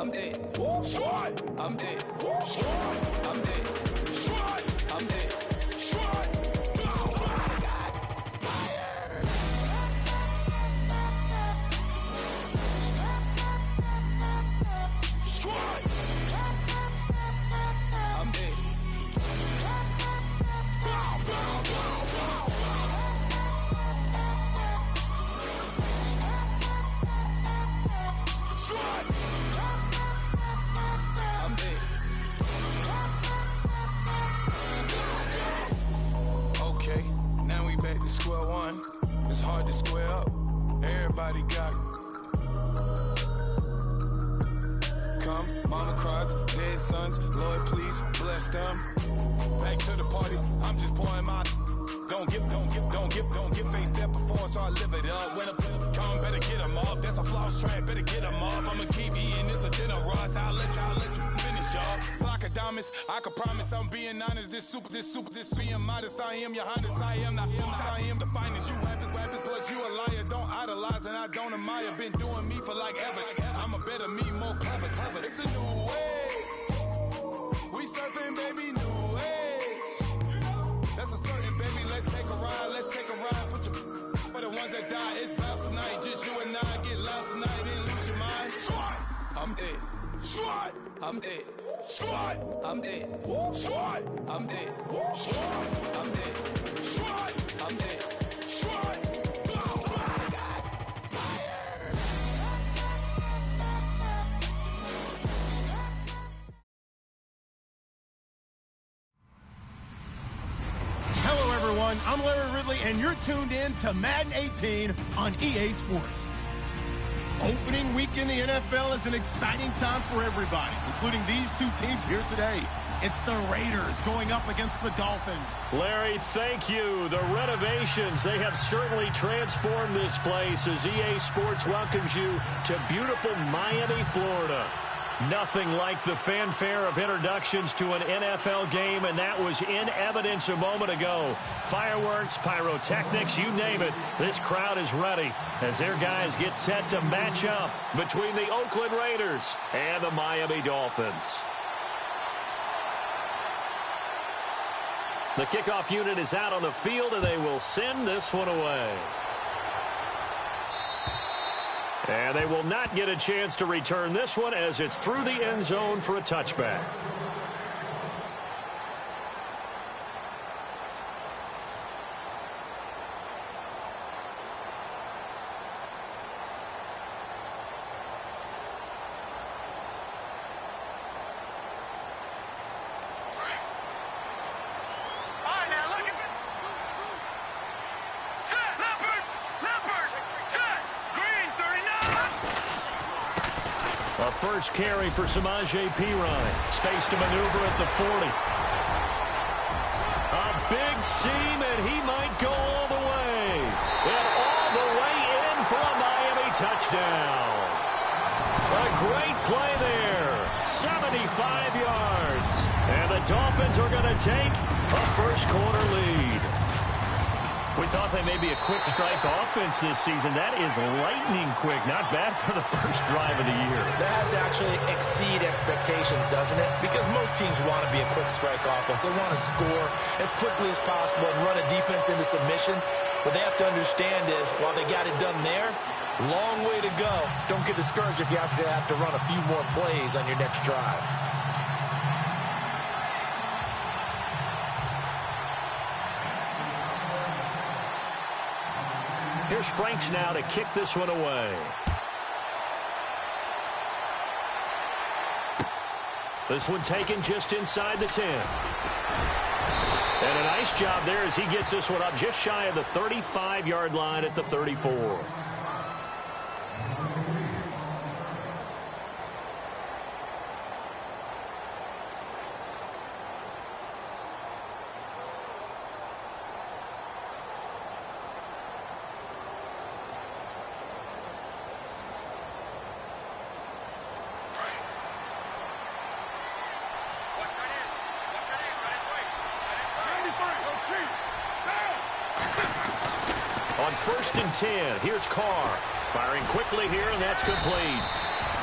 I'm dead. Squad, I'm dead. Squad, I'm dead. Squad, I'm dead. Squad. Oh my God. Fire. Squad. I'm dead. Okay, now we back to square one. It's hard to square up. Everybody got come, mama cries, dead sons. Lord, please bless them. Back to the party. I'm just pouring my. Don't give face that before, so I live it up. When I come, better get them up. That's a floss track, better get them up. I'ma keep eating this a dinner rush. I'll let you finish up. Flock of diamonds, I can promise I'm being honest. This being modest. I am your Highness, I am not him. I am the finest. You rappers, plus you a liar. Don't idolize and I don't admire. Been doing me for like ever. I'm a better me, more clever. It's a new way. We surfing, baby, new way. That's a certain, baby. Let's take a ride. Put your for the ones that die. It's vows tonight. Just you and I get lost tonight. Then lose your mind. Squad, I'm dead. Squad, I'm dead. Squad, I'm dead. Squad, I'm dead. Squad, I'm dead. Squad, I'm dead. Squad. Oh my God. Fire. Hello, everyone. I'm Larry Ridley, and you're tuned in to Madden 18 on EA Sports. Opening week in the NFL is an exciting time for everybody, including these two teams here today. It's the Raiders going up against the Dolphins. Larry, thank you. The renovations, they have certainly transformed this place as EA Sports welcomes you to beautiful Miami, Florida. Nothing like the fanfare of introductions to an NFL game, and that was in evidence a moment ago. Fireworks, pyrotechnics, you name it. This crowd is ready as their guys get set to match up between the Oakland Raiders and the Miami Dolphins. The kickoff unit is out on the field, and they will send this one away. And they will not get a chance to return this one as it's through the end zone for a touchback. First carry for Samaje Perine. Space to maneuver at the 40. A big seam, and he might go all the way. And all the way in for a Miami touchdown. A great play there. 75 yards. And the Dolphins are going to take a first quarter lead. We thought they may be a quick strike offense this season. That is lightning quick. Not bad for the first drive of the year. That has to actually exceed expectations, doesn't it? Because most teams want to be a quick strike offense. They want to score as quickly as possible and run a defense into submission. What they have to understand is, while they got it done there, long way to go. Don't get discouraged if you have to run a few more plays on your next drive. Here's Franks now to kick this one away. This one taken just inside the 10. And a nice job there as he gets this one up just shy of the 35-yard line at the 34. On 1st and 10, here's Carr. Firing quickly here, and that's complete.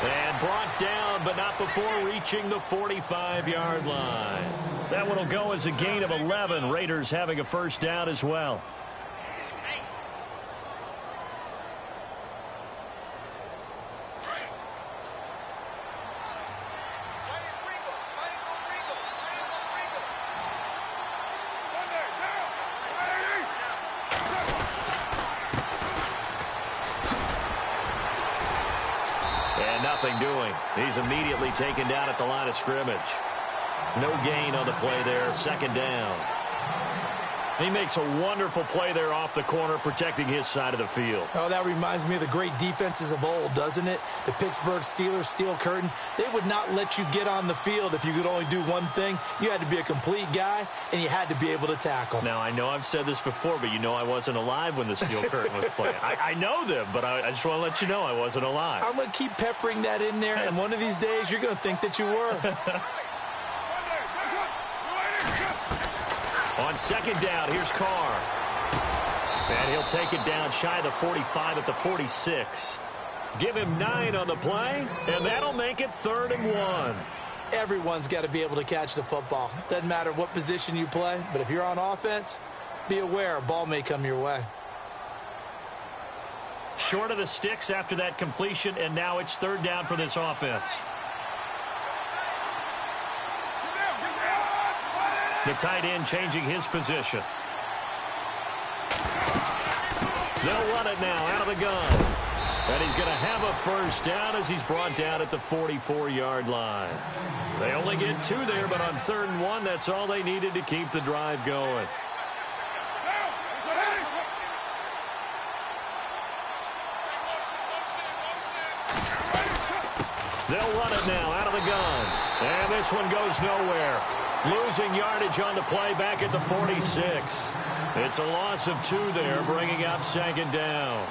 And brought down, but not before reaching the 45-yard line. That one will go as a gain of 11. Raiders having a first down as well. Nothing doing. He's immediately taken down at the line of scrimmage. No gain on the play there. Second down. He makes a wonderful play there off the corner, protecting his side of the field. Oh, that reminds me of the great defenses of old, doesn't it? The Pittsburgh Steelers, Steel Curtain. They would not let you get on the field if you could only do one thing. You had to be a complete guy, and you had to be able to tackle. Now, I know I've said this before, but you know I wasn't alive when the Steel Curtain was playing. I know them, but I just want to let you know I wasn't alive. I'm going to keep peppering that in there, and one of these days you're going to think that you were. On second down, here's Carr. And he'll take it down shy of the 45 at the 46. Give him 9 on the play, and that'll make it 3rd and 1. Everyone's got to be able to catch the football. Doesn't matter what position you play, but if you're on offense, be aware a ball may come your way. Short of the sticks after that completion, and now it's 3rd down for this offense. The tight end changing his position. They'll run it now out of the gun. And he's going to have a first down as he's brought down at the 44-yard line. They only get 2 there, but on 3rd and 1, that's all they needed to keep the drive going. They'll run it now out of the gun. And this one goes nowhere. Losing yardage on the play back at the 46. It's a loss of 2 there, bringing up 2nd down.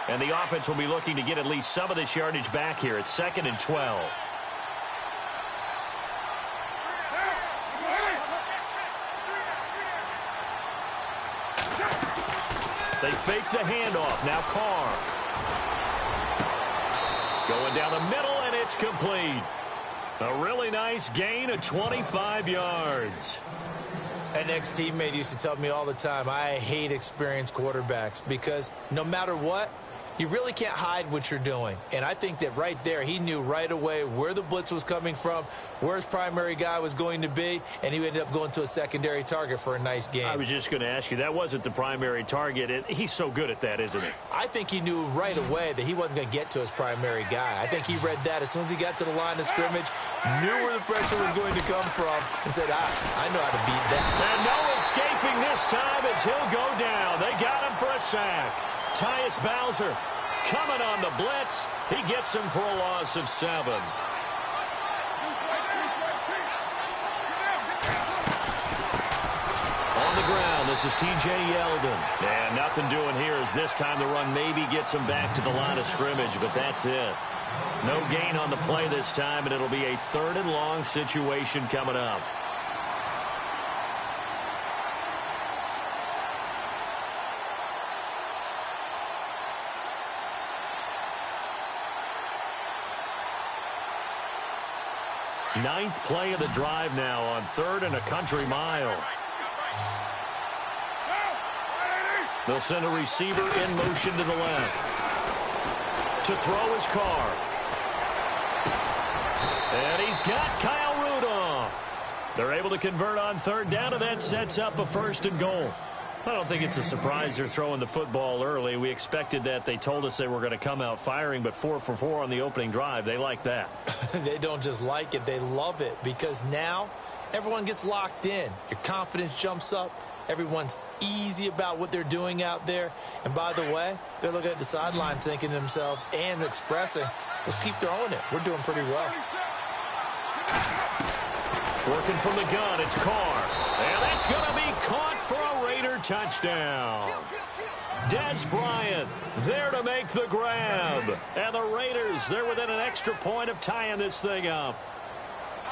And the offense will be looking to get at least some of this yardage back here. It's 2nd and 12. They fake the handoff. Now Carr. Going down the middle, and it's complete. A really nice gain of 25 yards. An ex-teammate used to tell me all the time, I hate experienced quarterbacks because no matter what, you really can't hide what you're doing. And I think that right there, he knew right away where the blitz was coming from, where his primary guy was going to be, and he ended up going to a secondary target for a nice game. I was just going to ask you, that wasn't the primary target. He's so good at that, isn't he? I think he knew right away that he wasn't going to get to his primary guy. I think he read that as soon as he got to the line of scrimmage, knew where the pressure was going to come from, and said, I know how to beat that. And no escaping this time as he'll go down. They got him for a sack. Tyus Bowser coming on the blitz. He gets him for a loss of 7. On the ground, this is T.J. Yeldon. And nothing doing here as this time the run maybe gets him back to the line of scrimmage, but that's it. No gain on the play this time, and it'll be a 3rd and long situation coming up. Ninth play of the drive now on 3rd and a country mile. They'll send a receiver in motion to the left. To throw his Carr. And he's got Kyle Rudolph. They're able to convert on 3rd down, and that sets up a 1st and goal. I don't think it's a surprise they're throwing the football early. We expected that. They told us they were going to come out firing, but 4 for 4 on the opening drive. They like that. They don't just like it. They love it because now everyone gets locked in. Your confidence jumps up. Everyone's easy about what they're doing out there. And by the way, they're looking at the sideline thinking to themselves and expressing, let's keep throwing it. We're doing pretty well. Working from the gun, it's Carr. And that's going to be caught for a Raider touchdown. Des Bryant there to make the grab. And the Raiders, they're within an extra point of tying this thing up.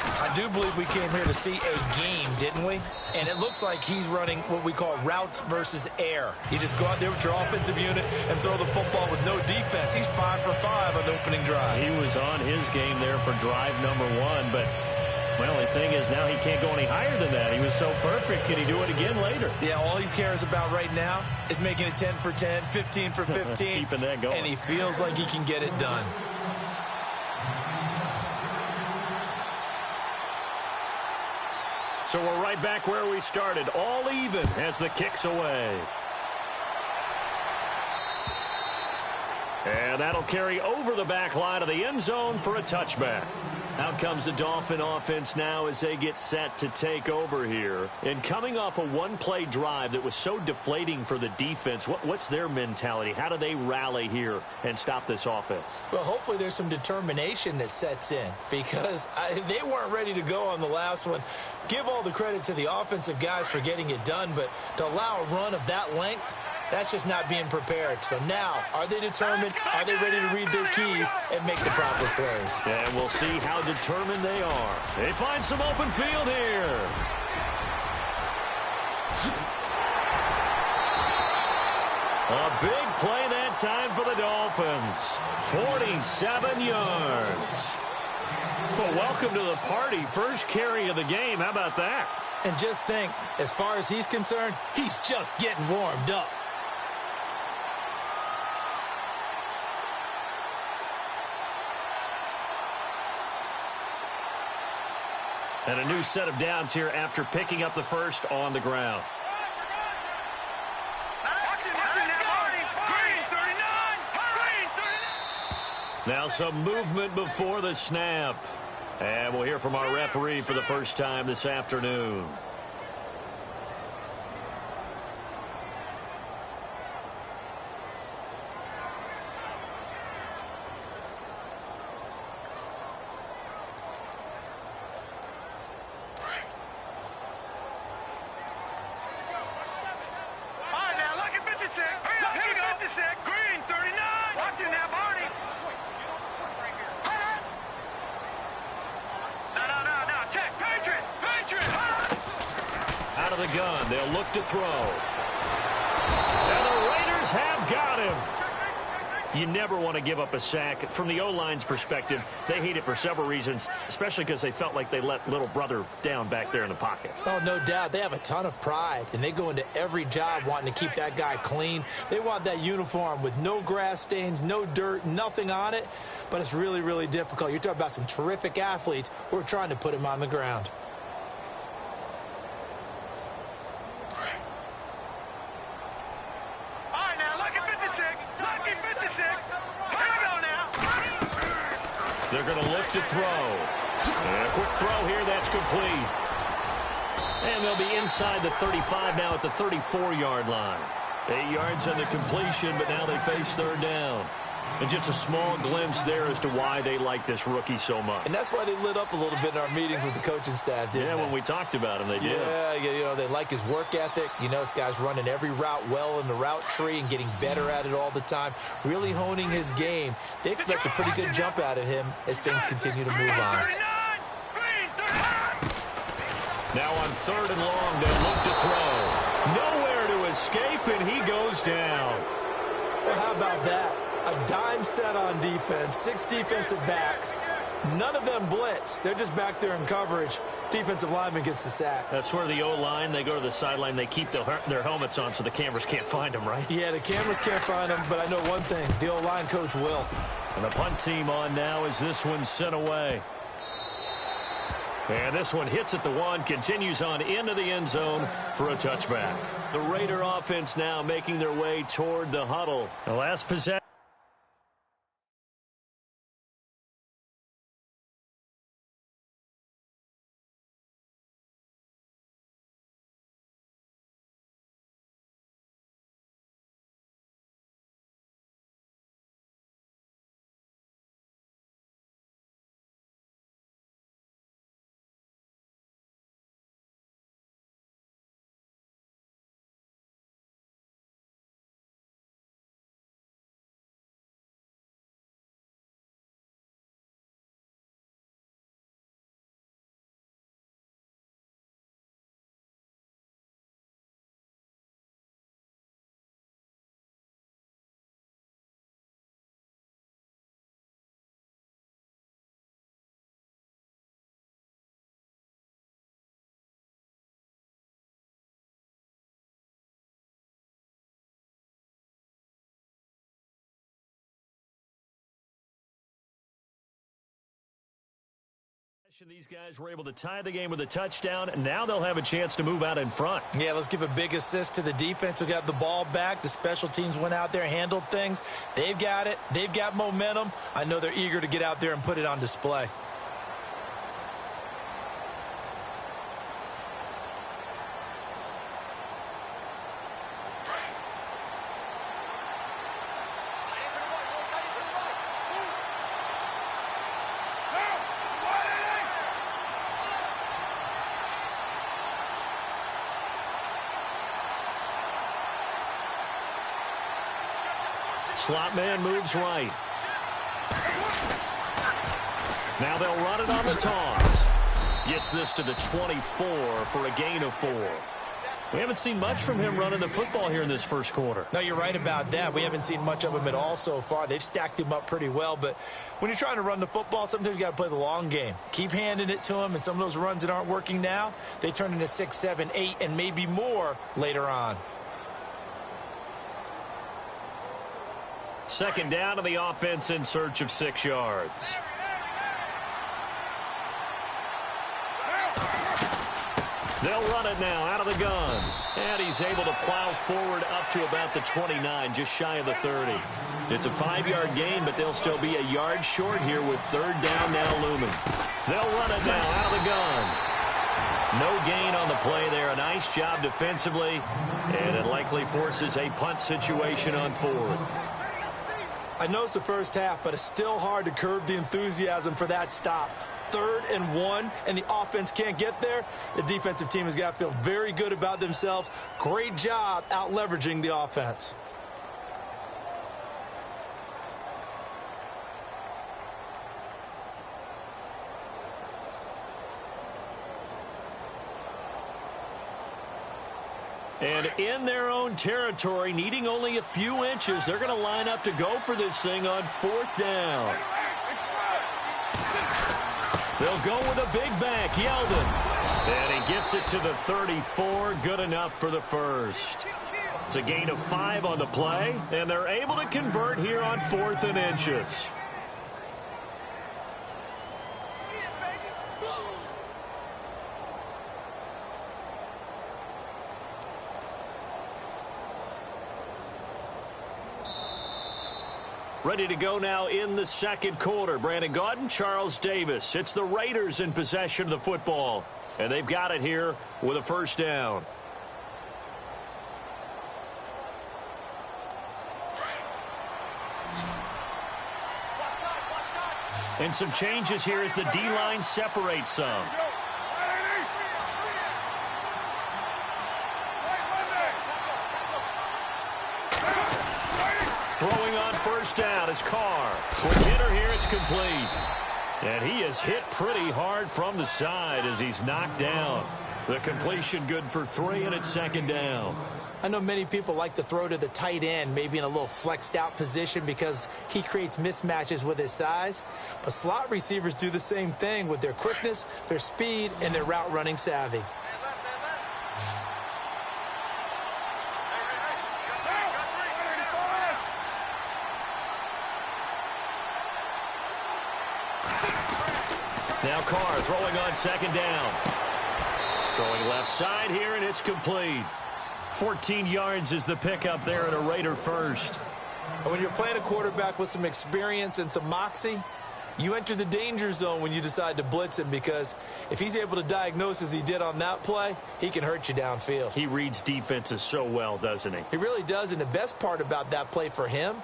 I do believe we came here to see a game, didn't we? And it looks like he's running what we call routes versus air. You just go out there with your offensive unit and throw the football with no defense. He's 5 for 5 on the opening drive. He was on his game there for drive number 1, but the only thing is now he can't go any higher than that. He was so perfect. Can he do it again later? Yeah, all he cares about right now is making it 10 for 10, 15 for 15. Keeping that going. And he feels like he can get it done. So we're right back where we started, all even as the kick's away. And that'll carry over the back line of the end zone for a touchback. Out comes the Dolphin offense now as they get set to take over here. And coming off a one-play drive that was so deflating for the defense, what's their mentality? How do they rally here and stop this offense? Well, hopefully there's some determination that sets in because they weren't ready to go on the last one. Give all the credit to the offensive guys for getting it done, but to allow a run of that length, that's just not being prepared. So now, are they determined? Are they ready to read their keys and make the proper plays? And we'll see how determined they are. They find some open field here. A big play that time for the Dolphins. 47 yards. Well, welcome to the party. First carry of the game. How about that? And just think, as far as he's concerned, he's just getting warmed up. And a new set of downs here after picking up the first on the ground. Now some movement before the snap. And we'll hear from our referee for the first time this afternoon. Out of the gun, they'll look to throw. And the Raiders have got him. You never want to give up a sack. From the O-line's perspective, they hate it for several reasons, especially because they felt like they let little brother down back there in the pocket. Oh, no doubt. They have a ton of pride, and they go into every job wanting to keep that guy clean. They want that uniform with no grass stains, no dirt, nothing on it, but it's really, really difficult. You're talking about some terrific athletes who are trying to put him on the ground. They're going to look to throw. And a quick throw here, that's complete. And they'll be inside the 35 now at the 34-yard line. 8 yards on the completion, but now they face third down. And just a small glimpse there as to why they like this rookie so much. And that's why they lit up a little bit in our meetings with the coaching staff, didn't they? Yeah, when we talked about him, they did. Yeah, you know, they like his work ethic. You know, this guy's running every route well in the route tree and getting better at it all the time, really honing his game. They expect a pretty good jump out of him as things continue to move on. Now on third and long, they'll look to throw. Nowhere to escape, and he goes down. Well, how about that? A dime set on defense, 6 defensive backs. None of them blitz. They're just back there in coverage. Defensive lineman gets the sack. That's where the O-line, they go to the sideline, they keep their helmets on so the cameras can't find them, right? Yeah, the cameras can't find them, but I know one thing. The O-line coach will. And the punt team on now as this one's sent away. And this one hits at the 1, continues on into the end zone for a touchback. The Raider offense now making their way toward the huddle. The last possession. These guys were able to tie the game with a touchdown. Now they'll have a chance to move out in front. Yeah, let's give a big assist to the defense who got the ball back. The special teams went out there, handled things. They've got it. They've got momentum. I know they're eager to get out there and put it on display. Slot man moves right. Now they'll run it on the toss. Gets this to the 24 for a gain of 4. We haven't seen much from him running the football here in this first quarter. No, you're right about that. We haven't seen much of him at all so far. They've stacked him up pretty well, but when you're trying to run the football, sometimes you got to play the long game. Keep handing it to him, and some of those runs that aren't working now, they turn into 6, 7, 8, and maybe more later on. Second down to the offense in search of 6 yards. They'll run it now out of the gun. And he's able to plow forward up to about the 29, just shy of the 30. It's a 5-yard gain, but they'll still be a yard short here with third down now looming. They'll run it now out of the gun. No gain on the play there. A nice job defensively, and it likely forces a punt situation on 4th. I know it's the first half, but it's still hard to curb the enthusiasm for that stop. 3rd and 1, and the offense can't get there. The defensive team has got to feel very good about themselves. Great job out leveraging the offense. And in their own territory, needing only a few inches, they're going to line up to go for this thing on 4th down. They'll go with a big back, Yeldon. And he gets it to the 34, good enough for the first. It's a gain of 5 on the play, and they're able to convert here on 4th and inches. Ready to go now in the second quarter. Brandon Gaudin, Charles Davis. It's the Raiders in possession of the football. And they've got it here with a first down. And some changes here as the D-line separates some. Throwing on first down is Carr. For hitter here, it's complete. And he is hit pretty hard from the side as he's knocked down. The completion good for 3, and it's second down. I know many people like to throw to the tight end, maybe in a little flexed out position because he creates mismatches with his size. But slot receivers do the same thing with their quickness, their speed, and their route running savvy. Now Carr throwing on second down. Throwing left side here, and it's complete. 14 yards is the pickup there at a Raider first. And when you're playing a quarterback with some experience and some moxie, you enter the danger zone when you decide to blitz him, because if he's able to diagnose as he did on that play, he can hurt you downfield. He reads defenses so well, doesn't he? He really does, and the best part about that play for him,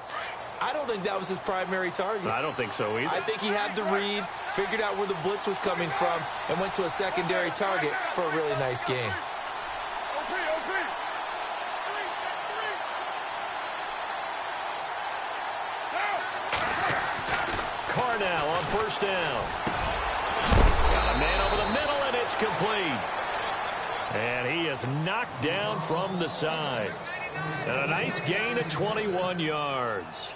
I don't think that was his primary target. I don't think so either. I think he had the read, figured out where the blitz was coming from, and went to a secondary target for a really nice gain. Carr now on first down. Got a man over the middle, and it's complete. And he is knocked down from the side. And a nice gain of 21 yards.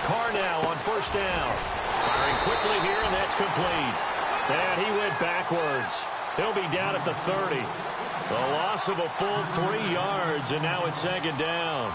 Carr now on first down. Firing quickly here, and that's complete. And he went backwards. He'll be down at the 30. The loss of a full 3 yards, and now it's second down.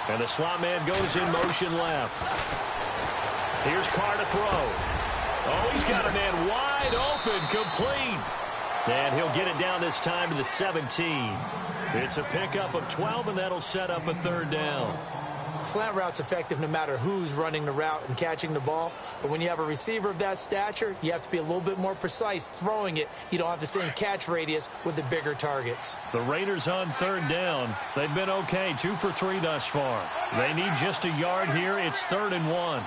And the slot man goes in motion left. Here's Carr to throw. Oh, he's got a man wide open, complete. And he'll get it down this time to the 17. It's a pickup of 12, and that'll set up a third down. Slant route's effective no matter who's running the route and catching the ball. But when you have a receiver of that stature, you have to be a little bit more precise throwing it. You don't have the same catch radius with the bigger targets. The Raiders on third down. They've been okay, 2 for 3 thus far. They need just a yard here. It's 3rd and 1.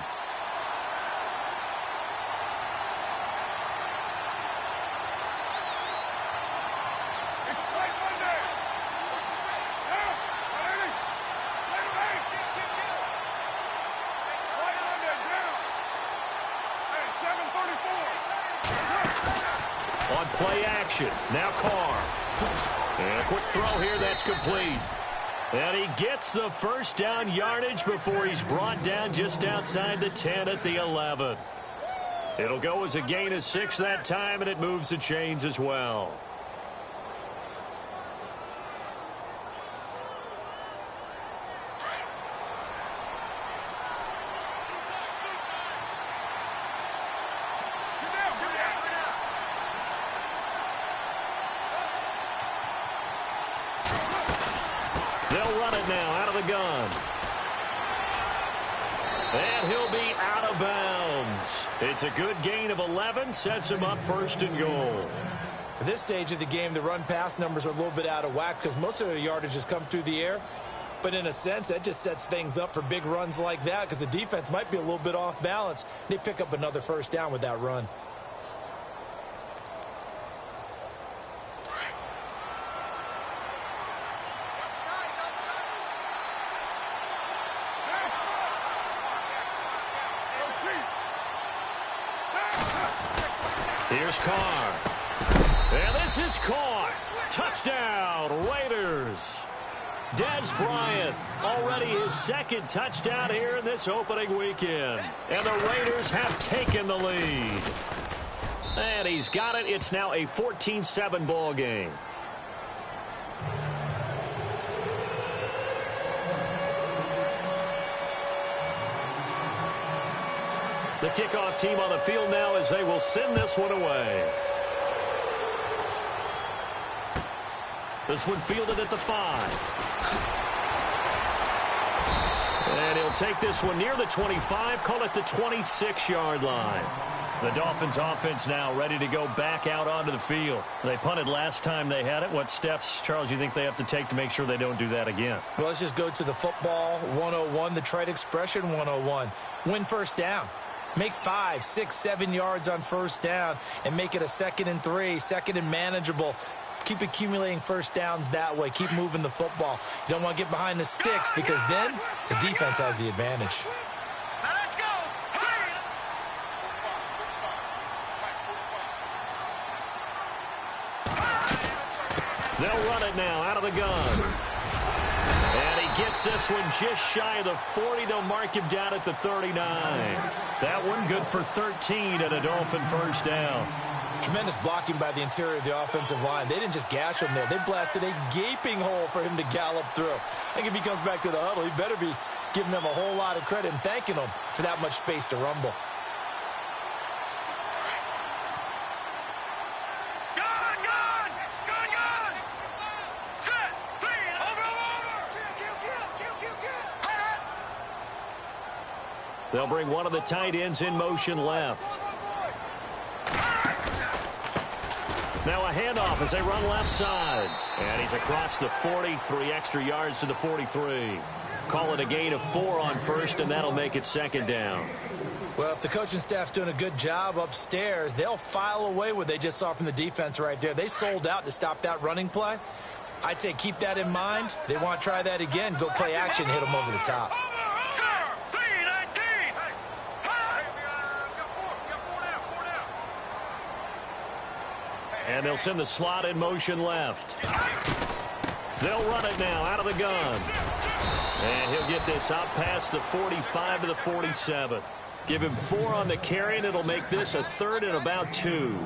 On play action, now Carr. And a quick throw here, that's complete. And he gets the first down yardage before he's brought down just outside the 10 at the 11. It'll go as a gain of 6 that time, and it moves the chains as well. They'll run it now out of the gun. And he'll be out of bounds. It's a good gain of 11, sets him up 1st and goal. At this stage of the game, the run-pass numbers are a little bit out of whack because most of the yardage has come through the air. But in a sense, that just sets things up for big runs like that because the defense might be a little bit off balance. They pick up another first down with that run. Here's Carr. And this is caught. Touchdown, Raiders. Dez Bryant, already his 2nd touchdown here in this opening weekend. And the Raiders have taken the lead. And he's got it. It's now a 14-7 ball game. The kickoff team on the field now as they will send this one away. This one fielded at the 5. And he'll take this one near the 25, call it the 26-yard line. The Dolphins offense now ready to go back out onto the field. They punted last time they had it. What steps, Charles, you think they have to take to make sure they don't do that again? Well, let's just go to the football 101, the trite expression 101. Win first down. Make 5, 6, 7 yards on first down and make it a 2nd and 3, 2nd and manageable. Keep accumulating first downs that way. Keep moving the football. You don't want to get behind the sticks because then the defense has the advantage. They'll run it now out of the gun. And he gets this one just shy of the 40. They'll mark him down at the 39. That one good for 13 and a Dolphin first down. Tremendous blocking by the interior of the offensive line. They didn't just gash him there. They blasted a gaping hole for him to gallop through. I think if he comes back to the huddle, he better be giving them a whole lot of credit and thanking them for that much space to rumble. They'll bring one of the tight ends in motion left. Now a handoff as they run left side. And he's across the 40, 3 extra yards to the 43. Call it a gain of 4 on first, and that'll make it second down. Well, if the coaching staff's doing a good job upstairs, they'll file away what they just saw from the defense right there. They sold out to stop that running play. I'd say keep that in mind. They want to try that again. Go play action, hit them over the top. And they'll send the slot in motion left. They'll run it now out of the gun. And he'll get this out past the 45 to the 47. Give him 4 on the carry, and it'll make this a 3rd and about 2.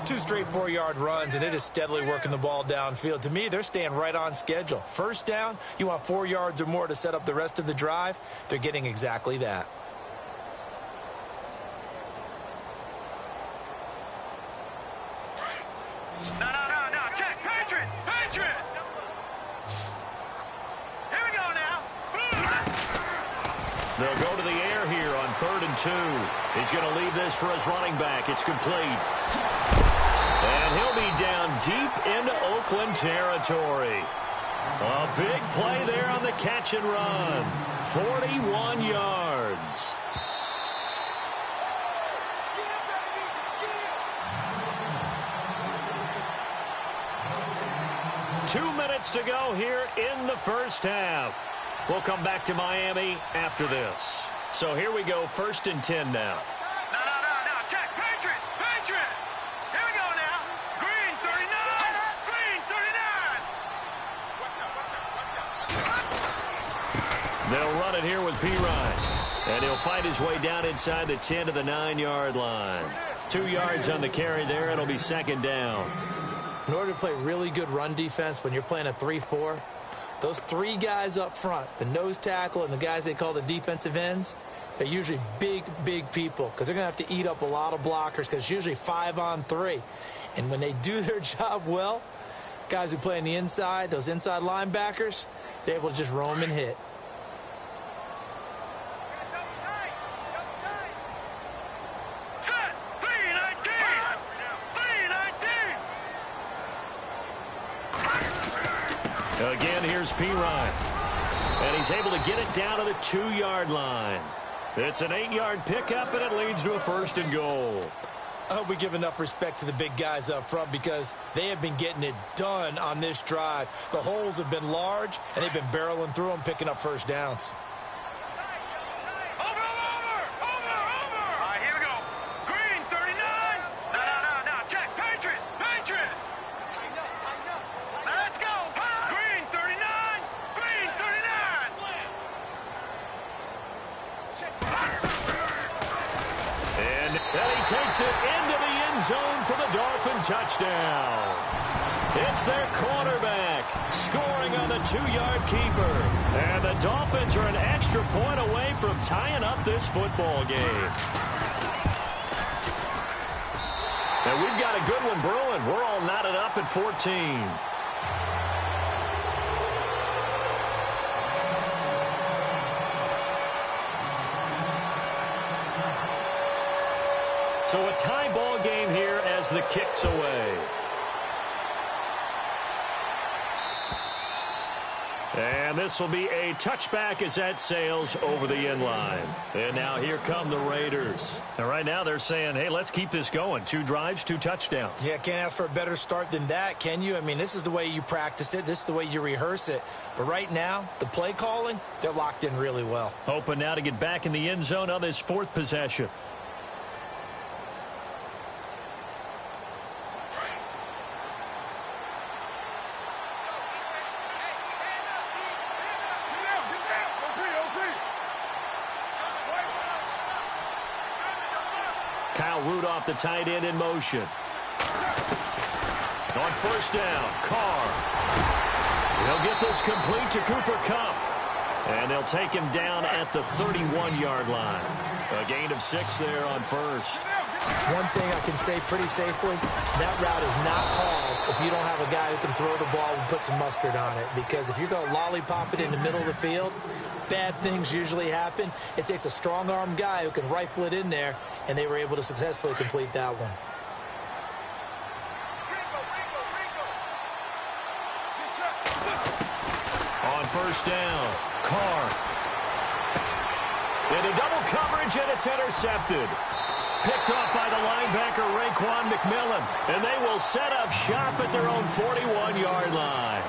2 straight 4-yard runs, and it is steadily working the ball downfield. To me, they're staying right on schedule. First down, you want 4 yards or more to set up the rest of the drive. They're getting exactly that. No. Check. Patriot. Here we go now. They'll go to the air here on 3rd and 2. He's going to leave this for his running back. It's complete. And he'll be down deep into Oakland territory. A big play there on the catch and run. 41 yards. Two minutes to go here in the first half. We'll come back to Miami after this. So here we go, 1st and 10 now. No. Check. Patriot. Here we go now. Green 39. Green 39. They'll run it here with Pirine. And he'll fight his way down inside the 10 to the 9-yard line. 2 yards on the carry there. It'll be second down. In order to play really good run defense when you're playing a 3-4, those 3 guys up front, the nose tackle and the guys they call the defensive ends, they're usually big people because they're going to have to eat up a lot of blockers because it's usually 5 on 3. And when they do their job well, guys who play on the inside, those inside linebackers, they're able to just roam and hit. Again, here's Pirine. And he's able to get it down to the 2-yard line. It's an 8-yard pickup, and it leads to a 1st and goal. I hope we give enough respect to the big guys up front because they have been getting it done on this drive. The holes have been large, and they've been barreling through them, picking up first downs. Over. All right, here we go. Green 39. No. Check. Patriot. Now let's go. Green 39. Green 39. And then he takes it into the end zone for the Dolphin touchdown. It's their quarterback scoring on the 2-yard keeper. And the Dolphins are an extra point away from tying up this football game. And we've got a good one brewing. We're all knotted up at 14. So a tie ball game here as the kick's away. And this will be a touchback as that sails over the end line. And now here come the Raiders. And right now they're saying, hey, let's keep this going. 2 drives, 2 touchdowns. Yeah, can't ask for a better start than that, can you? I mean, this is the way you practice it. This is the way you rehearse it. But right now, the play calling, they're locked in really well. Hoping now to get back in the end zone on this 4th possession. Kyle Rudolph, the tight end, in motion. On 1st down, Carr. He'll get this complete to Cooper Kupp. And they'll take him down at the 31-yard line. A gain of 6 there on 1st. One thing I can say pretty safely, that route is not called if you don't have a guy who can throw the ball and put some mustard on it. Because if you're going to lollipop it in the middle of the field, bad things usually happen. It takes a strong-arm guy who can rifle it in there, and they were able to successfully complete that one. On first down, Carr. Into double coverage, and it's intercepted. Picked off by the linebacker, Raekwon McMillan. And they will set up shop at their own 41-yard line.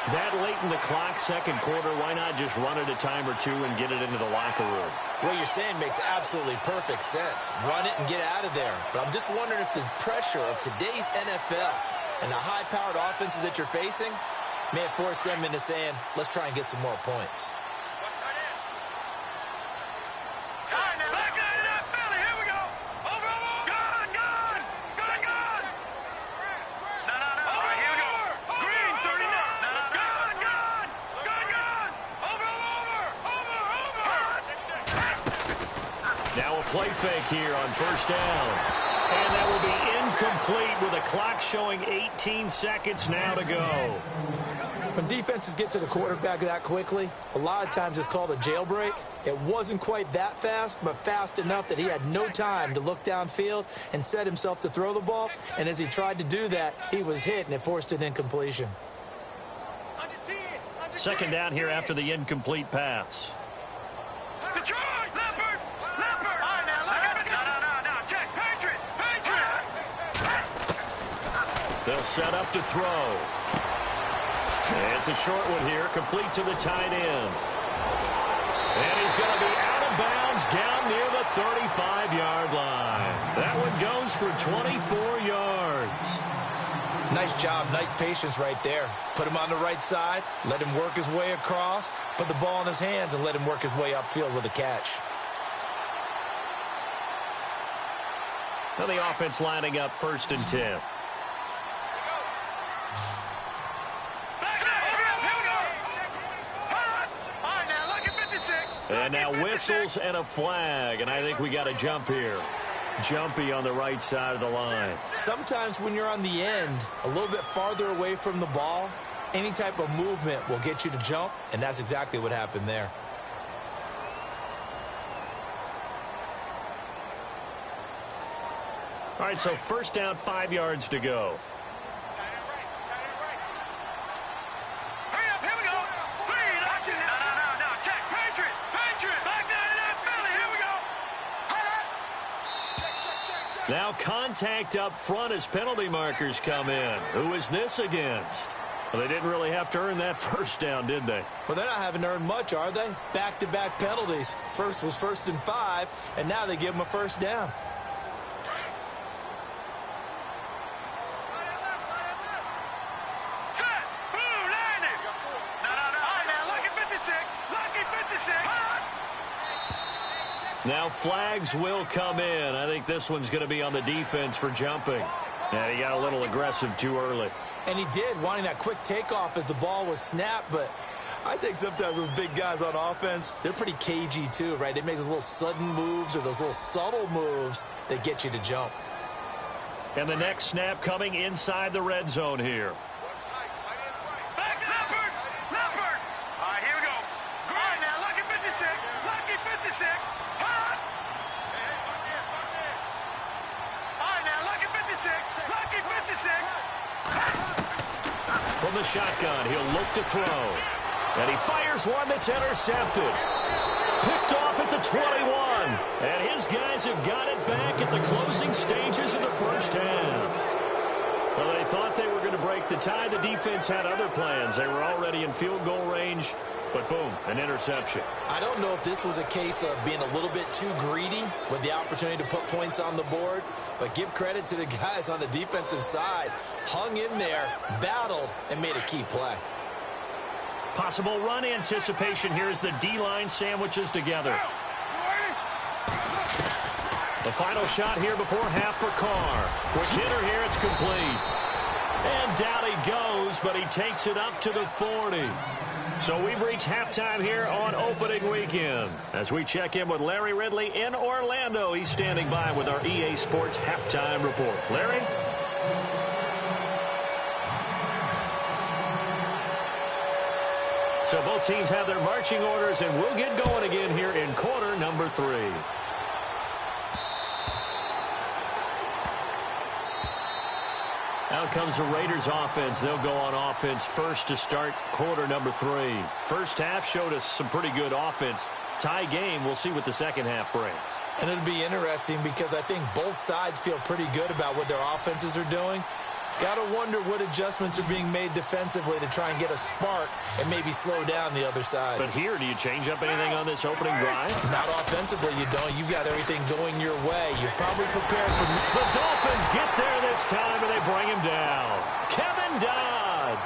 That late in the clock, second quarter, why not just run it a time or two and get it into the locker room? What you're saying makes absolutely perfect sense. Run it and get out of there. But I'm just wondering if the pressure of today's NFL and the high-powered offenses that you're facing may have forced them into saying, let's try and get some more points. Now a play fake here on first down. And that will be incomplete with a clock showing 18 seconds now to go. When defenses get to the quarterback that quickly, a lot of times it's called a jailbreak. It wasn't quite that fast, but fast enough that he had no time to look downfield and set himself to throw the ball. And as he tried to do that, he was hit, and it forced an incompletion. Second down here after the incomplete pass. They'll set up to throw. It's a short one here, complete to the tight end. And he's going to be out of bounds down near the 35-yard line. That one goes for 24 yards. Nice job, nice patience right there. Put him on the right side, let him work his way across, put the ball in his hands, and let him work his way upfield with a catch. Now the offense lining up first and 10. And now whistles and a flag, and I think we got a jump here. Jumpy on the right side of the line. Sometimes when you're on the end, a little bit farther away from the ball, any type of movement will get you to jump, and that's exactly what happened there. All right, so first down, 5 yards to go. Now contact up front as penalty markers come in. Who is this against? Well, they didn't really have to earn that first down, did they? Well, they're not having to earn much, are they? Back-to-back penalties. First was 1st and 5, and now they give them a first down. Now flags will come in. I think this one's going to be on the defense for jumping. And he got a little aggressive too early. And he did, wanting that quick takeoff as the ball was snapped. But I think sometimes those big guys on offense, they're pretty cagey too, right? They make those little sudden moves or those little subtle moves that get you to jump. And the next snap coming inside the red zone here. From the shotgun, he'll look to throw. And he fires one that's intercepted. Picked off at the 21. And his guys have got it back at the closing stages of the first half. Well, they thought they were going to break the tie. The defense had other plans. They were already in field goal range. But boom, an interception. I don't know if this was a case of being a little bit too greedy with the opportunity to put points on the board, but give credit to the guys on the defensive side. Hung in there, battled, and made a key play. Possible run anticipation here as the D-line sandwiches together. The final shot here before half for Carr. Quick hitter here, it's complete. And down he goes, but he takes it up to the 40. So we've reached halftime here on opening weekend. As we check in with Larry Ridley in Orlando, he's standing by with our EA Sports halftime report. Larry? So both teams have their marching orders, and we'll get going again here in quarter number 3. Now now comes the Raiders offense. They'll go on offense first to start quarter number 3. First half showed us some pretty good offense. Tie game. We'll see what the second half brings. And it'll be interesting because I think both sides feel pretty good about what their offenses are doing. Got to wonder what adjustments are being made defensively to try and get a spark and maybe slow down the other side. But here, do you change up anything on this opening drive? Not offensively, you don't. You've got everything going your way. You've probably prepared for... The Dolphins get there this time, and they bring him down. Kevin Dodd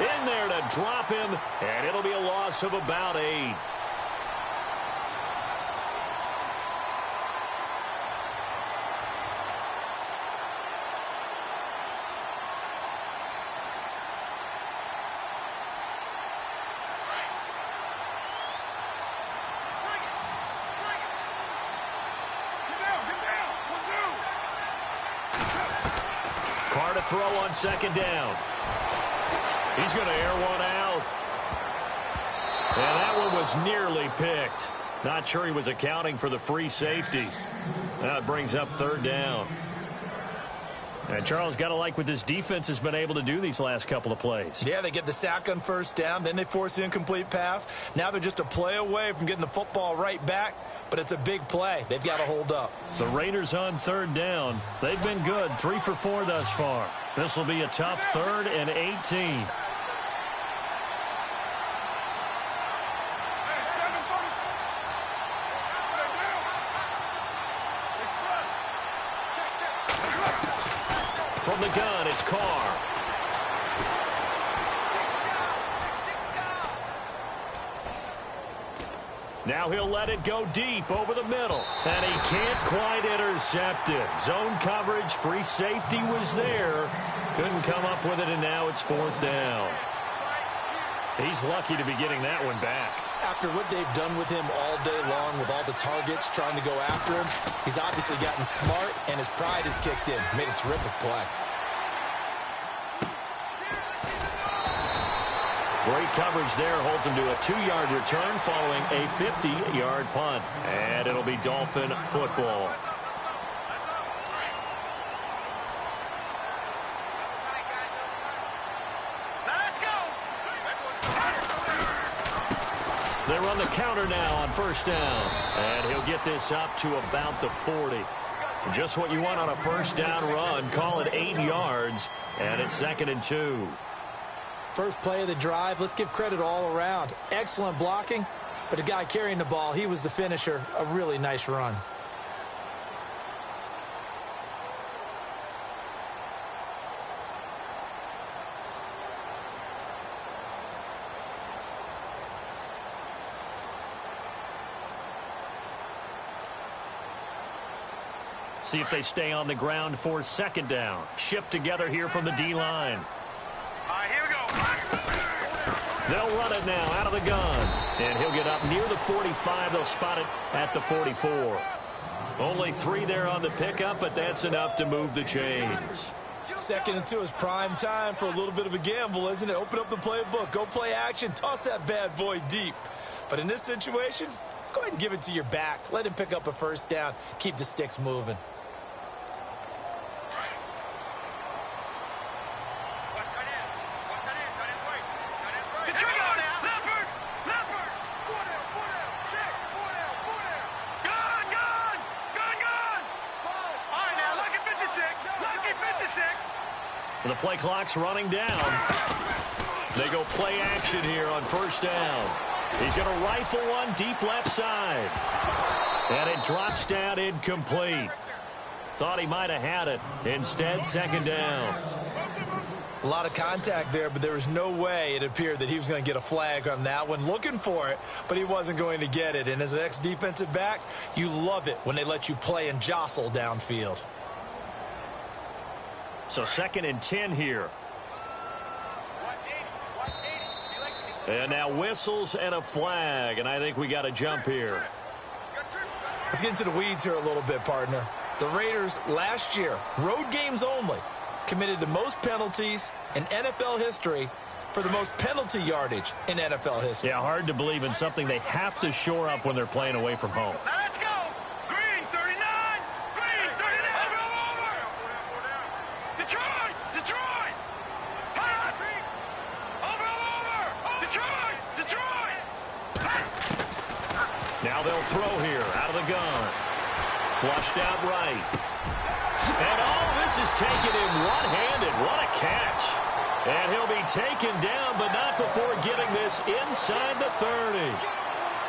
in there to drop him, and it'll be a loss of about 8. To throw on second down. He's going to air one out. And that one was nearly picked. Not sure he was accounting for the free safety. That brings up third down. And Charles, got to like what this defense has been able to do these last couple of plays. Yeah, they get the sack on first down, then they force the incomplete pass. Now they're just a play away from getting the football right back, but it's a big play. They've got to hold up. The Raiders on third down. They've been good, 3 for 4 thus far. This will be a tough 3rd and 18. From the gun, it's Carr. Now he'll let it go deep over the middle. And he can't quite intercept it. Zone coverage, free safety was there. Couldn't come up with it, and now it's 4th down. He's lucky to be getting that one back. After what they've done with him all day long, with all the targets trying to go after him, he's obviously gotten smart, and his pride has kicked in. Made a terrific play. Great coverage there. Holds him to a 2-yard return following a 50-yard punt. And it'll be Dolphin football. Let's go. They run the counter now on first down. And he'll get this up to about the 40. Just what you want on a first down run. Call it 8 yards. And it's 2nd and 2. First play of the drive, let's give credit all around. Excellent blocking, but the guy carrying the ball, he was the finisher. A really nice run. See if they stay on the ground for second down. Shift together here from the D-line. All right, here we go. They'll run it now out of the gun. And he'll get up near the 45. They'll spot it at the 44. Only 3 there on the pickup, but that's enough to move the chains. 2nd and 2 is prime time for a little bit of a gamble, isn't it? Open up the playbook, go play action, toss that bad boy deep. But in this situation, go ahead and give it to your back. Let him pick up a first down. Keep the sticks moving. The play clock's running down. They go play action here on first down. He's going to rifle one deep left side. And it drops down incomplete. Thought he might have had it. Instead, 2nd down. A lot of contact there, but there was no way it appeared that he was going to get a flag on that one. Looking for it, but he wasn't going to get it. And as an ex-defensive back, you love it when they let you play and jostle downfield. So 2nd and 10 here. And now whistles and a flag, and I think we got a jump here. Let's get into the weeds here a little bit, partner. The Raiders last year, road games only, committed the most penalties in NFL history for the most penalty yardage in NFL history. Yeah, hard to believe in something they have to shore up when they're playing away from home. Let's go. Green 39. Green 39. Detroit. Detroit. Now they'll throw here out of the gun. Flushed out right. And this is taken in one-handed. What a catch. And he'll be taken down, but not before getting this inside the 30.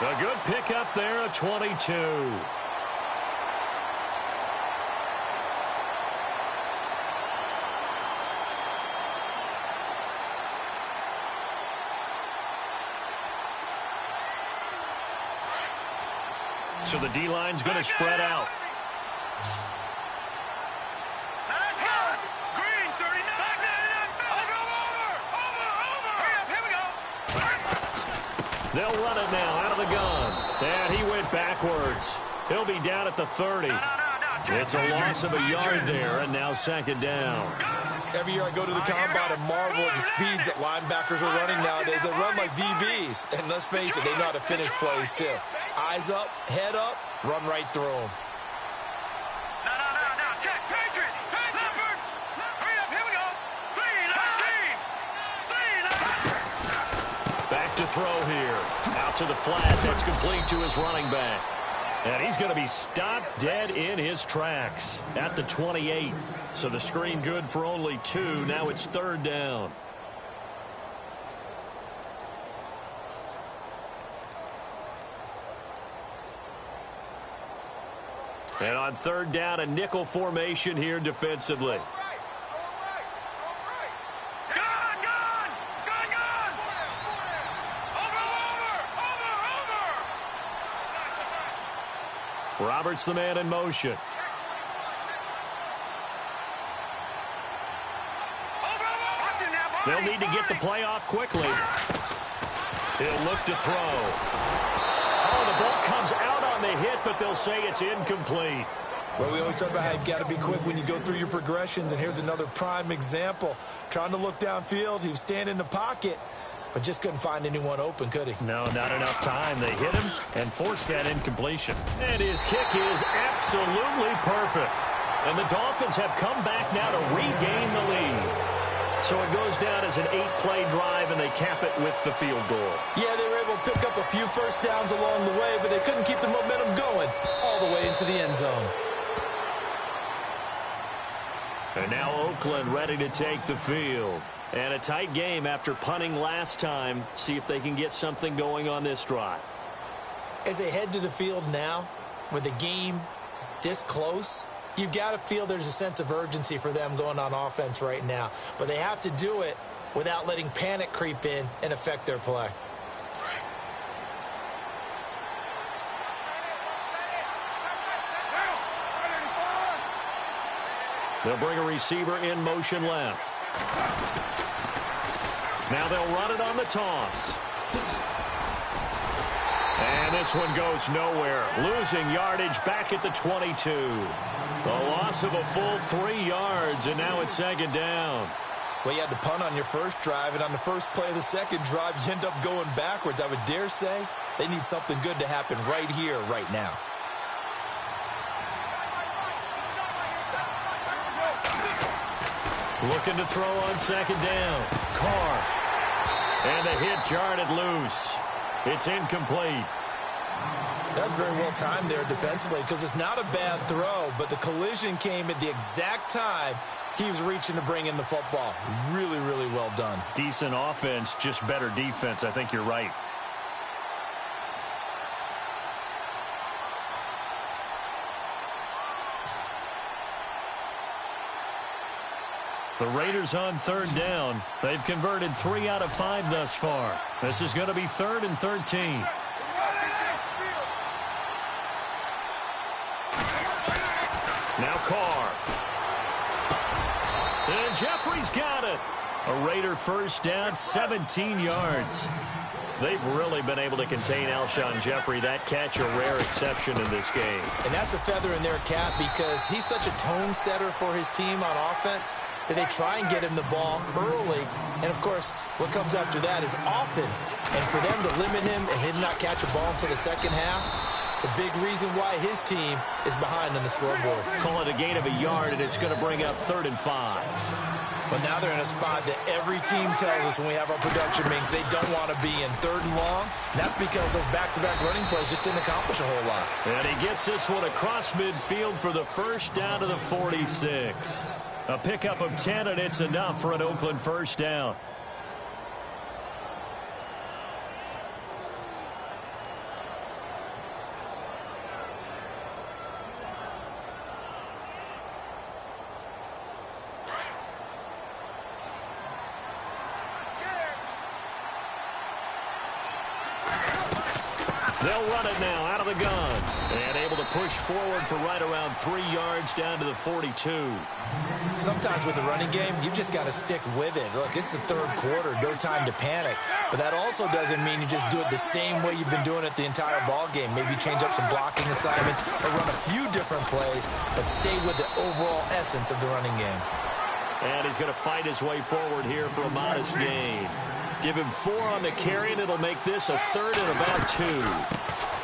A good pickup there, a 22. So the D-line's going to spread out. Green, 39. Over. They'll run it now out of the gun. And he went backwards. He'll be down at the 30. It's a loss of a yard there, and now second down. Every year I go to the combine and marvel at the speeds that linebackers are running nowadays. They run like DBs. And let's face it, they know how to finish plays too. Eyes up, head up, run right through them. Now, check. Patriot. Leopard. Hurry up, here we go. 3-19. Back to throw here. Out to the flat. That's complete to his running back. And he's going to be stopped dead in his tracks at the 28. So the screen good for only 2. Now it's third down. And on third down, a nickel formation here defensively. Roberts the man in motion. They'll need to get the play off quickly. He'll look to throw. Oh, the ball comes out on the hit, but they'll say it's incomplete. Well, we always talk about how you've got to be quick when you go through your progressions, and here's another prime example. Trying to look downfield, he was standing in the pocket, but just couldn't find anyone open, could he? No, not enough time. They hit him and forced that incompletion. And his kick is absolutely perfect. And the Dolphins have come back now to regain the lead. So it goes down as an 8-play drive, and they cap it with the field goal. Yeah, they were able to pick up a few first downs along the way, but they couldn't keep the momentum going all the way into the end zone. And now Oakland ready to take the field. And a tight game after punting last time. See if they can get something going on this drive. As they head to the field now, with the game this close, you've got to feel there's a sense of urgency for them going on offense right now. But they have to do it without letting panic creep in and affect their play. They'll bring a receiver in motion left. Now they'll run it on the toss. And this one goes nowhere. Losing yardage back at the 22. A loss of a full 3 yards, and now it's second down. Well, you had to punt on your first drive, and on the first play of the second drive, you end up going backwards. I would dare say they need something good to happen right here, right now. Looking to throw on second down. Carr. And the hit jarred it loose. It's incomplete. That's very well timed there defensively, because it's not a bad throw, but the collision came at the exact time he was reaching to bring in the football. Really, really well done. Decent offense, just better defense. I think you're right. The Raiders on third down. They've converted 3 out of 5 thus far. This is going to be 3rd and 13. Now Carr. And Jeffrey's got it. A Raider first down, 17 yards. They've really been able to contain Alshon Jeffrey. That catch a rare exception in this game. And that's a feather in their cap, because he's such a tone setter for his team on offense that they try and get him the ball early. And, of course, what comes after that is often. And for them to limit him and him not catch a ball until the second half, it's a big reason why his team is behind on the scoreboard. Call it a gain of a yard, and it's going to bring up 3rd and 5. But now they're in a spot that every team tells us when we have our production meetings they don't want to be in, 3rd and long. And that's because those back-to-back running plays just didn't accomplish a whole lot. And he gets this one across midfield for the first down to the 46. A pickup of 10, and it's enough for an Oakland first down. They'll run it now out of the gun. And able to push forward for right around 3 yards down to the 42. Sometimes with the running game, you've just got to stick with it. Look, it's the 3rd quarter, no time to panic. But that also doesn't mean you just do it the same way you've been doing it the entire ball game. Maybe change up some blocking assignments or run a few different plays, but stay with the overall essence of the running game. And he's going to fight his way forward here for a modest gain. Give him 4 on the carry, and it'll make this a 3rd and about 2.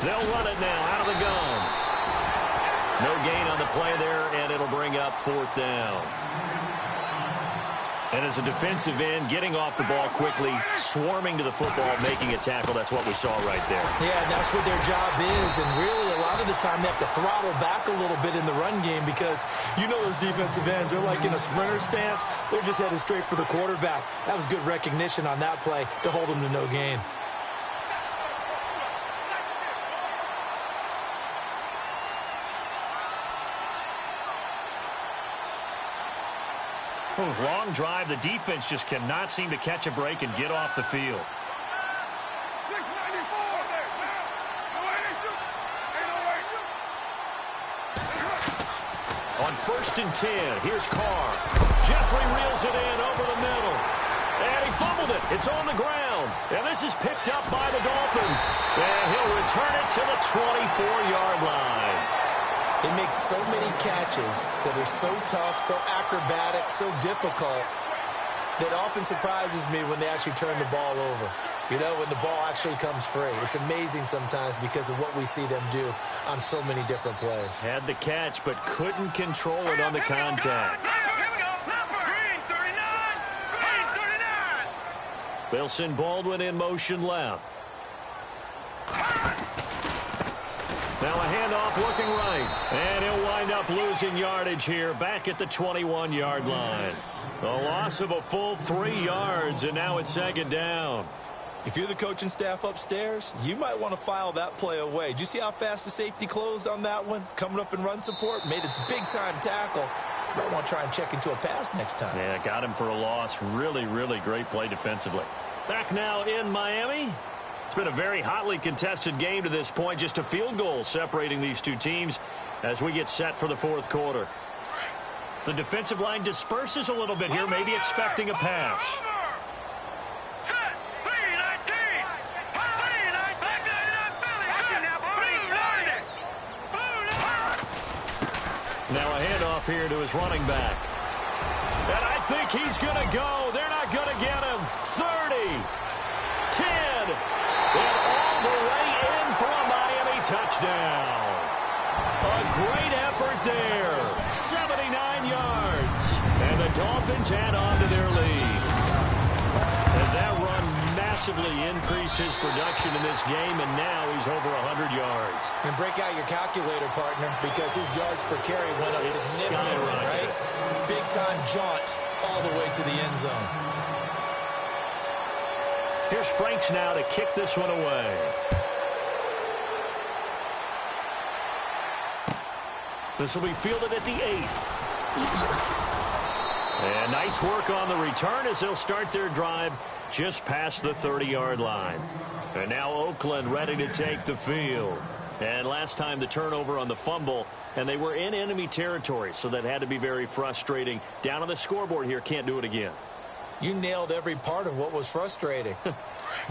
They'll run it now out of the gun. No gain on the play there, and it'll bring up 4th down. And as a defensive end, getting off the ball quickly, swarming to the football, making a tackle, that's what we saw right there. Yeah, and that's what their job is. And really, a lot of the time, they have to throttle back a little bit in the run game because you know those defensive ends, they're like in a sprinter stance. They're just headed straight for the quarterback. That was good recognition on that play to hold them to no gain. Long drive. The defense just cannot seem to catch a break and get off the field. 694. On 1st and 10, here's Carr. Jeffrey reels it in over the middle. And he fumbled it. It's on the ground. And this is picked up by the Dolphins. And he'll return it to the 24-yard line. They make so many catches that are so tough, so acrobatic, so difficult that often surprises me when they actually turn the ball over. You know, when the ball actually comes free. It's amazing sometimes because of what we see them do on so many different plays. Had the catch, but couldn't control it on the contact. Here we go. Green 39. Green 39. Wilson Baldwin in motion left. Now a handoff looking right. And he'll wind up losing yardage here back at the 21-yard line. A loss of a full 3 yards, and now it's 2nd down. If you're the coaching staff upstairs, you might want to file that play away. Did you see how fast the safety closed on that one? Coming up in run support, made a big-time tackle. Might want to try and check into a pass next time. Yeah, got him for a loss. Really, really great play defensively. Back now in Miami. It's been a very hotly contested game to this point. Just a field goal separating these two teams as we get set for the 4th quarter. The defensive line disperses a little bit here, maybe expecting a pass. Now a handoff here to his running back. And I think he's going to go. They're not going to get him. 30, 10, and all the way in for a Miami touchdown. A great effort there. 79 yards. And the Dolphins add on to their lead. And that run massively increased his production in this game, and now he's over 100 yards. And break out your calculator, partner, because his yards per carry went up significantly, right? Big-time jaunt all the way to the end zone. Here's Franks now to kick this one away. This will be fielded at the 8. And nice work on the return as they'll start their drive just past the 30-yard line. And now Oakland ready to take the field. And last time the turnover on the fumble, and they were in enemy territory, so that had to be very frustrating. Down on the scoreboard here, can't do it again. You nailed every part of what was frustrating.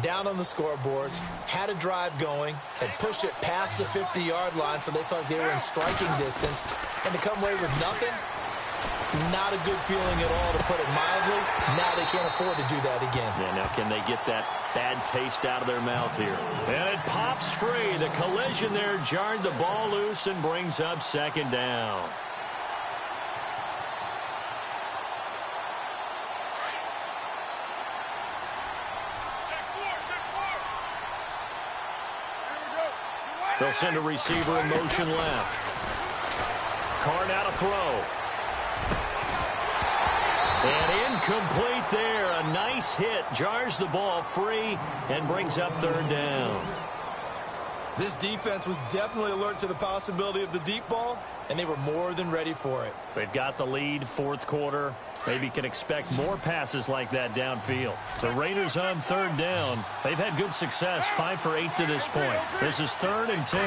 Down on the scoreboard, had a drive going, had pushed it past the 50-yard line so they felt like they were in striking distance, and to come away with nothing, not a good feeling at all, to put it mildly. Now they can't afford to do that again. Yeah, now can they get that bad taste out of their mouth here? And it pops free. The collision there jarred the ball loose and brings up 2nd down. They'll send a receiver in motion left. Carr now to throw. And incomplete there. A nice hit. Jars the ball free and brings up third down. This defense was definitely alert to the possibility of the deep ball, and they were more than ready for it. They've got the lead, fourth quarter. Maybe can expect more passes like that downfield. The Raiders on third down. They've had good success, 5 for 8 to this point. This is 3rd and 10.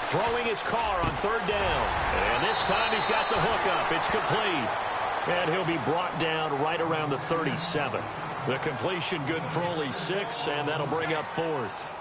Throwing his Carr on third down. And this time he's got the hook up. It's complete. And he'll be brought down right around the 37. The completion good for only 6, and that'll bring up 4th.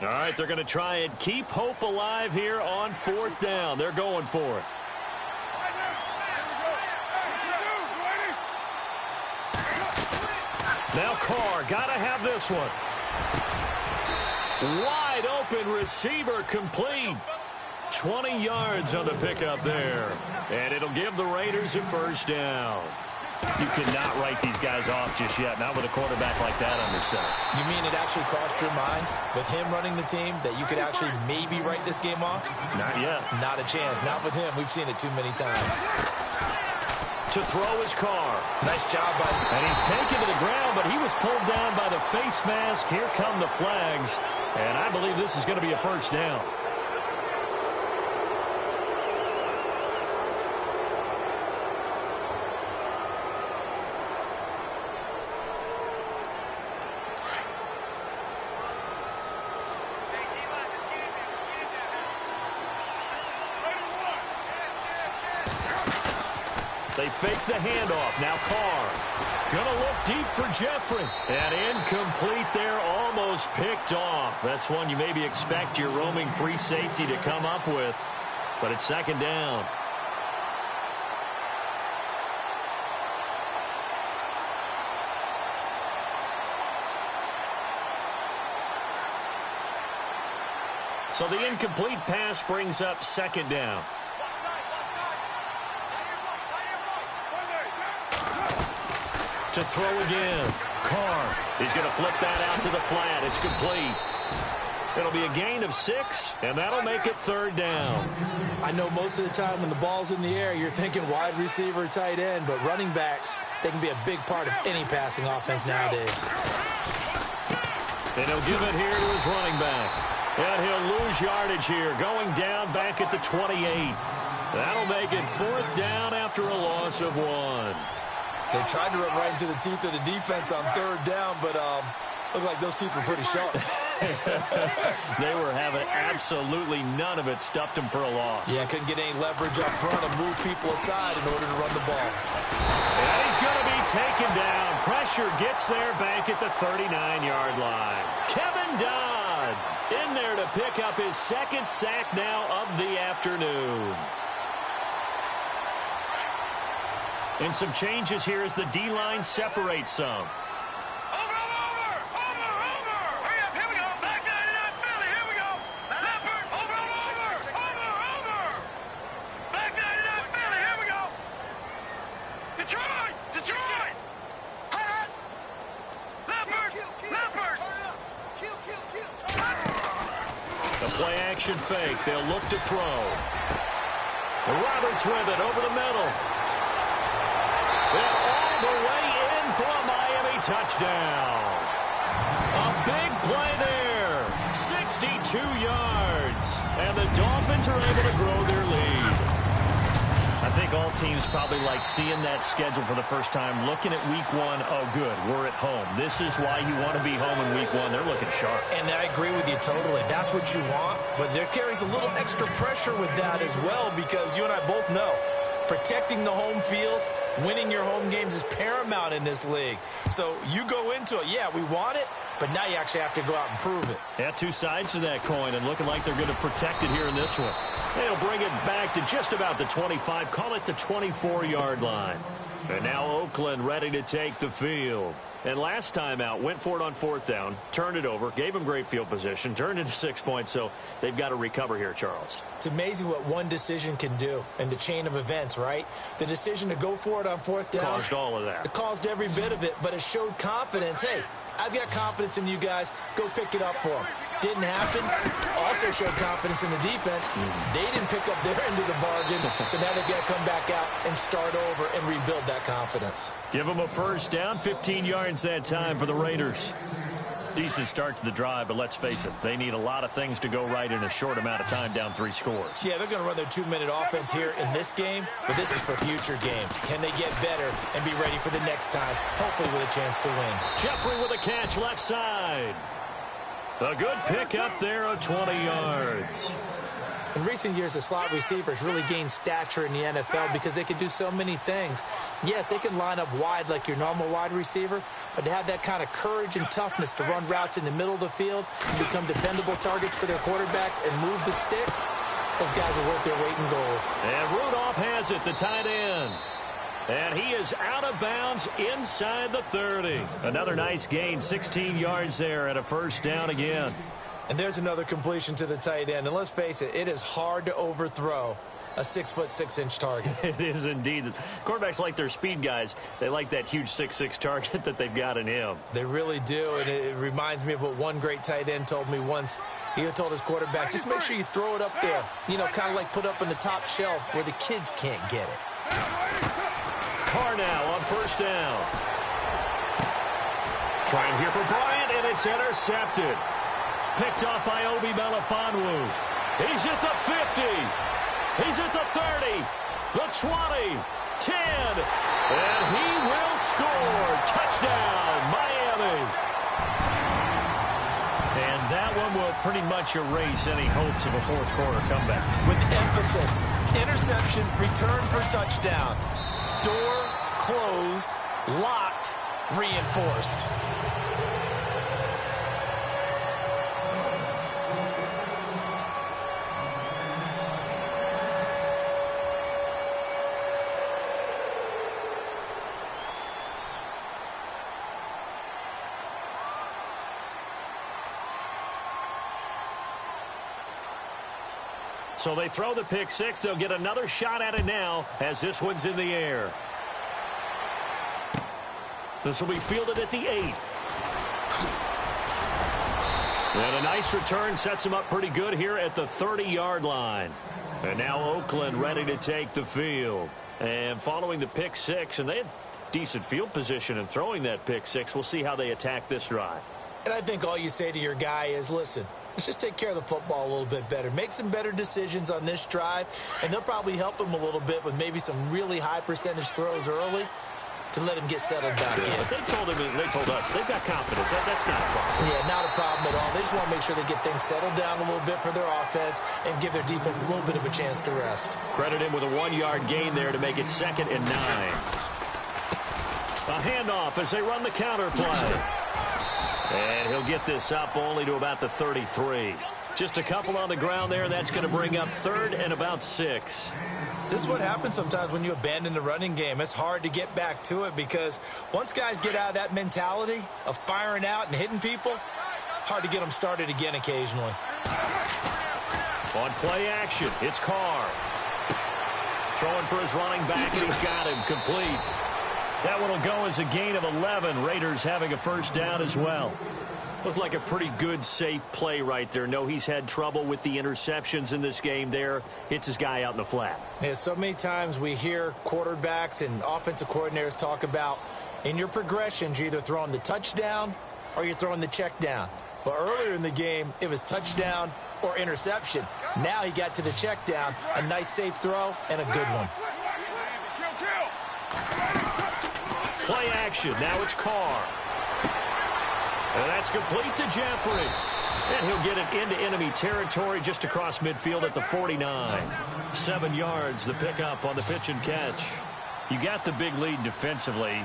All right, they're going to try and keep hope alive here on 4th down. They're going for it. Now Carr, got to have this one. Wide open receiver complete. 20 yards on the pickup there. And it'll give the Raiders a first down. You cannot write these guys off just yet, not with a quarterback like that under center. You mean it actually crossed your mind with him running the team that you could actually maybe write this game off? Not yet. Not a chance. Not with him. We've seen it too many times. To throw his Carr. Nice job by him. And he's taken to the ground, but he was pulled down by the face mask. Here come the flags. And I believe this is going to be a first down. They fake the handoff. Now Carr. Gonna look deep for Jeffrey. And incomplete there, almost picked off. That's one you maybe expect your roaming free safety to come up with. But it's 2nd down. So the incomplete pass brings up 2nd down. To throw again. Carr. He's going to flip that out to the flat. It's complete. It'll be a gain of 6, and that'll make it 3rd down. I know most of the time when the ball's in the air, you're thinking wide receiver, tight end, but running backs, they can be a big part of any passing offense nowadays. And he'll give it here to his running back. And he'll lose yardage here, going down back at the 28. That'll make it 4th down after a loss of 1. They tried to run right into the teeth of the defense on 3rd down, but looked like those teeth were pretty sharp. They were having absolutely none of it. Stuffed them for a loss. Yeah, couldn't get any leverage up front and move people aside in order to run the ball. And he's going to be taken down. Pressure gets there back at the 39-yard line. Kevin Dodd in there to pick up his 2nd sack now of the afternoon. And some changes here as the D-line separates some. Over! Hurry up, here we go. Back 99 Philly, here we go. Leopard, over. Back 99 Philly, here we go. Detroit. Leopard. The play action fake. They'll look to throw. Roberts with it over the middle. And all the way in for a Miami touchdown. A big play there. 62 yards. And the Dolphins are able to grow their lead. I think all teams probably like seeing that schedule for the first time, looking at week 1. Oh, good, we're at home. This is why you want to be home in week 1. They're looking sharp. And I agree with you totally. That's what you want. But there carries a little extra pressure with that as well, because you and I both know protecting the home field, winning your home games is paramount in this league. So you go into it, yeah, we want it, but now you actually have to go out and prove it. Yeah, 2 sides to that coin, and looking like they're going to protect it here in this one. They'll bring it back to just about the 25, call it the 24-yard line. And now Oakland ready to take the field. And last time out, went for it on 4th down, turned it over, gave them great field position, turned into 6 points, so they've got to recover here, Charles. It's amazing what one decision can do in the chain of events, right? The decision to go for it on 4th down. Caused all of that. It caused every bit of it, but it showed confidence. Hey, I've got confidence in you guys. Go pick it up for them. Didn't happen. Also showed confidence in the defense. They didn't pick up their end of the bargain, so now they've got to come back out and start over and rebuild that confidence. Give them a first down, 15 yards that time for the Raiders. Decent start to the drive, but let's face it, they need a lot of things to go right in a short amount of time, down 3 scores. Yeah, they're going to run their 2-minute offense here in this game, but this is for future games. Can they get better and be ready for the next time, hopefully with a chance to win? Jeffrey with a catch left side. A good pick up there of 20 yards. In recent years, the slot receivers really gained stature in the NFL because they can do so many things. Yes, they can line up wide like your normal wide receiver, but to have that kind of courage and toughness to run routes in the middle of the field and become dependable targets for their quarterbacks and move the sticks, those guys are worth their weight in gold. And Rudolph has it, the tight end. And he is out of bounds inside the 30. Another nice gain, 16 yards there, and a first down again. And there's another completion to the tight end. And let's face it, it is hard to overthrow a 6'6" target. It is indeed. Quarterbacks like their speed guys. They like that huge 6'6" target that they've got in him. They really do, and it reminds me of what one great tight end told me once. He told his quarterback, just make sure you throw it up there. You know, kind of like put up on the top shelf where the kids can't get it. Carr now on first down. Trying here for Bryant, and it's intercepted. Picked off by Obi Melifonwu. He's at the 50. He's at the 30. The 20. 10. And he will score. Touchdown, Miami. And that one will pretty much erase any hopes of a fourth quarter comeback. With emphasis. Interception, return for touchdown. Door closed, locked, reinforced. So they throw the pick six. They'll get another shot at it now as this one's in the air. This will be fielded at the 8. And a nice return sets him up pretty good here at the 30-yard line. And now Oakland ready to take the field. And following the pick six, and they had decent field position in throwing that pick six. We'll see how they attack this drive. And I think all you say to your guy is, listen, let's just take care of the football a little bit better. Make some better decisions on this drive, and they'll probably help him a little bit with maybe some really high percentage throws early to let him get settled back in. They told us they've got confidence. That's not a problem. Yeah, not a problem at all. They just want to make sure they get things settled down a little bit for their offense and give their defense a little bit of a chance to rest. Credit him with a 1-yard gain there to make it 2nd and 9. A handoff as they run the counter play. And he'll get this up only to about the 33. Just a couple on the ground there. That's going to bring up 3rd and about 6. This is what happens sometimes when you abandon the running game. It's hard to get back to it because once guys get out of that mentality of firing out and hitting people, hard to get them started again occasionally. On play action, it's Carr. Throwing for his running back, and he's got him complete. That one will go as a gain of 11. Raiders having a first down as well. Looked like a pretty good, safe play right there. No, he's had trouble with the interceptions in this game there. Hits his guy out in the flat. Yeah, so many times we hear quarterbacks and offensive coordinators talk about in your progressions, you're either throwing the touchdown or you're throwing the check down. But earlier in the game, it was touchdown or interception. Now he got to the check down, a nice safe throw, and a good one. Play action. Now it's Carr. And that's complete to Jeffrey. And he'll get it into enemy territory just across midfield at the 49. 7 yards, the pickup on the pitch and catch. You got the big lead defensively.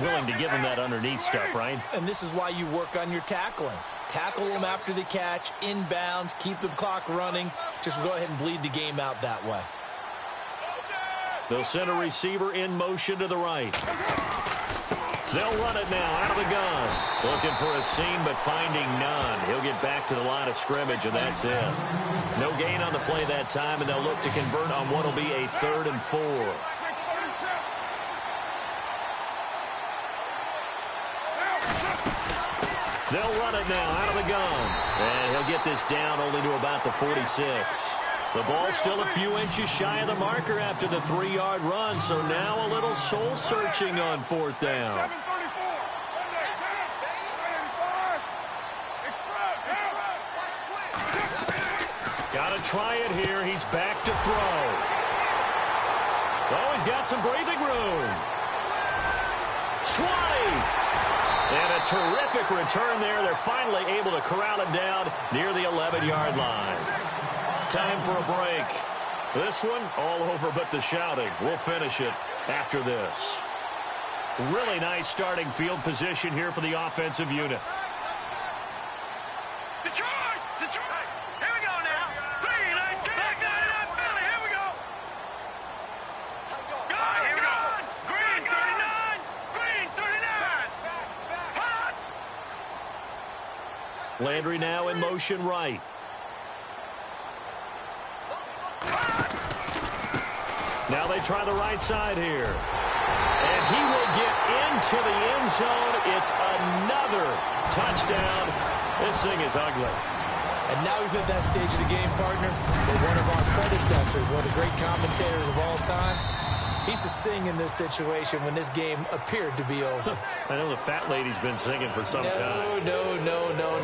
Willing to give him that underneath stuff, right? And this is why you work on your tackling. Tackle them after the catch, inbounds, keep the clock running. Just go ahead and bleed the game out that way. They'll send a receiver in motion to the right. They'll run it now out of the gun. Looking for a seam, but finding none. He'll get back to the line of scrimmage, and that's it. No gain on the play that time, and they'll look to convert on what will be a 3rd and 4. They'll run it now out of the gun. And he'll get this down only to about the 46. The ball still a few inches shy of the marker after the 3-yard run, so now a little soul-searching on 4th down. Got to try it here. He's back to throw. Oh, he's got some breathing room. 20. And a terrific return there. They're finally able to corral it down near the 11-yard line. Time for a break. This one all over but the shouting. We'll finish it after this. Really nice starting field position here for the offensive unit. Detroit! Detroit! Here we go now. Green, back 99 Philly. Here we go. Go, here we go. Green, 39. Green, 39. Hot. Landry now in motion right. Now they try the right side here. And he will get into the end zone. It's another touchdown. This thing is ugly. And now we've hit that stage of the game, partner, where one of our predecessors, one of the great commentators of all time, he used to sing in this situation when this game appeared to be over. I know the fat lady's been singing for some time. No,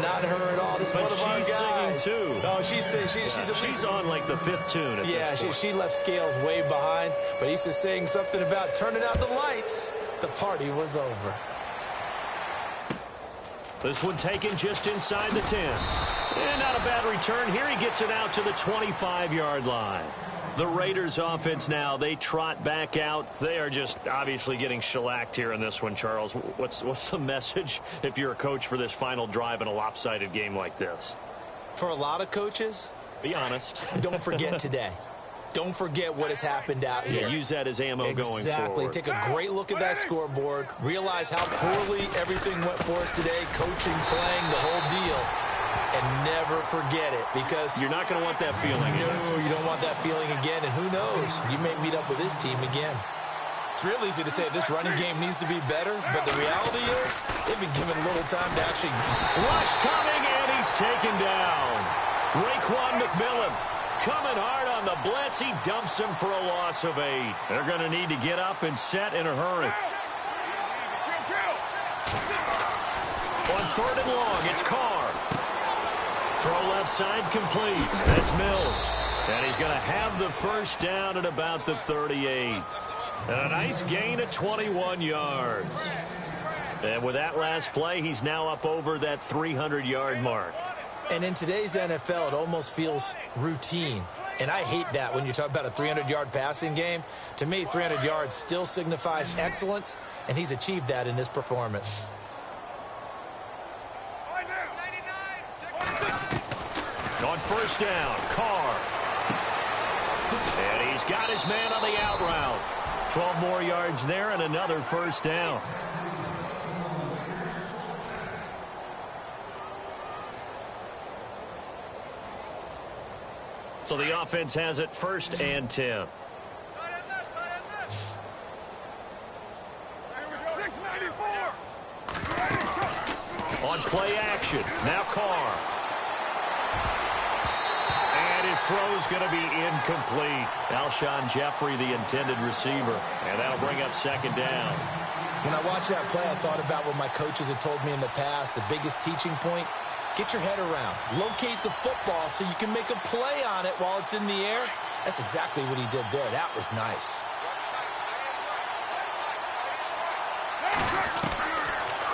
not her at all. This is one of our guys. She's singing, too. Oh, she's singing. She's on, like, the 5th tune at this point. She left Scales way behind, but he used to sing something about turning out the lights. The party was over. This one taken just inside the 10. And not a bad return here. He gets it out to the 25-yard line. The Raiders offense now, they trot back out. They are just obviously getting shellacked here in this one, Charles. What's the message if you're a coach for this final drive in a lopsided game like this? For a lot of coaches, be honest. Don't forget today. Don't forget what has happened out here. Yeah, use that as ammo going forward. Exactly. Take a great look at that scoreboard. Realize how poorly everything went for us today. Coaching, playing, the whole deal. And never forget it, because you're not going to want that feeling again. No, you don't want that feeling again, and who knows? You may meet up with this team again. It's real easy to say this running game needs to be better, but the reality is they've been given little time to actually... Rush coming, and he's taken down. Raekwon McMillan coming hard on the blitz. He dumps him for a loss of 8. They're going to need to get up and set in a hurry. On 3rd and long, it's Carr. Throw left side complete. That's Mills. And he's going to have the first down at about the 38. And a nice gain of 21 yards. And with that last play, he's now up over that 300-yard mark. And in today's NFL, it almost feels routine. And I hate that when you talk about a 300-yard passing game. To me, 300 yards still signifies excellence, and he's achieved that in this performance. On 1st down, Carr. And he's got his man on the out route. 12 more yards there and another 1st down. So the offense has it 1st and 10. On play action, now Carr. His throw's going to be incomplete. Alshon Jeffrey, the intended receiver. And that'll bring up 2nd down. When I watched that play, I thought about what my coaches had told me in the past. The biggest teaching point, get your head around. Locate the football so you can make a play on it while it's in the air. That's exactly what he did there. That was nice.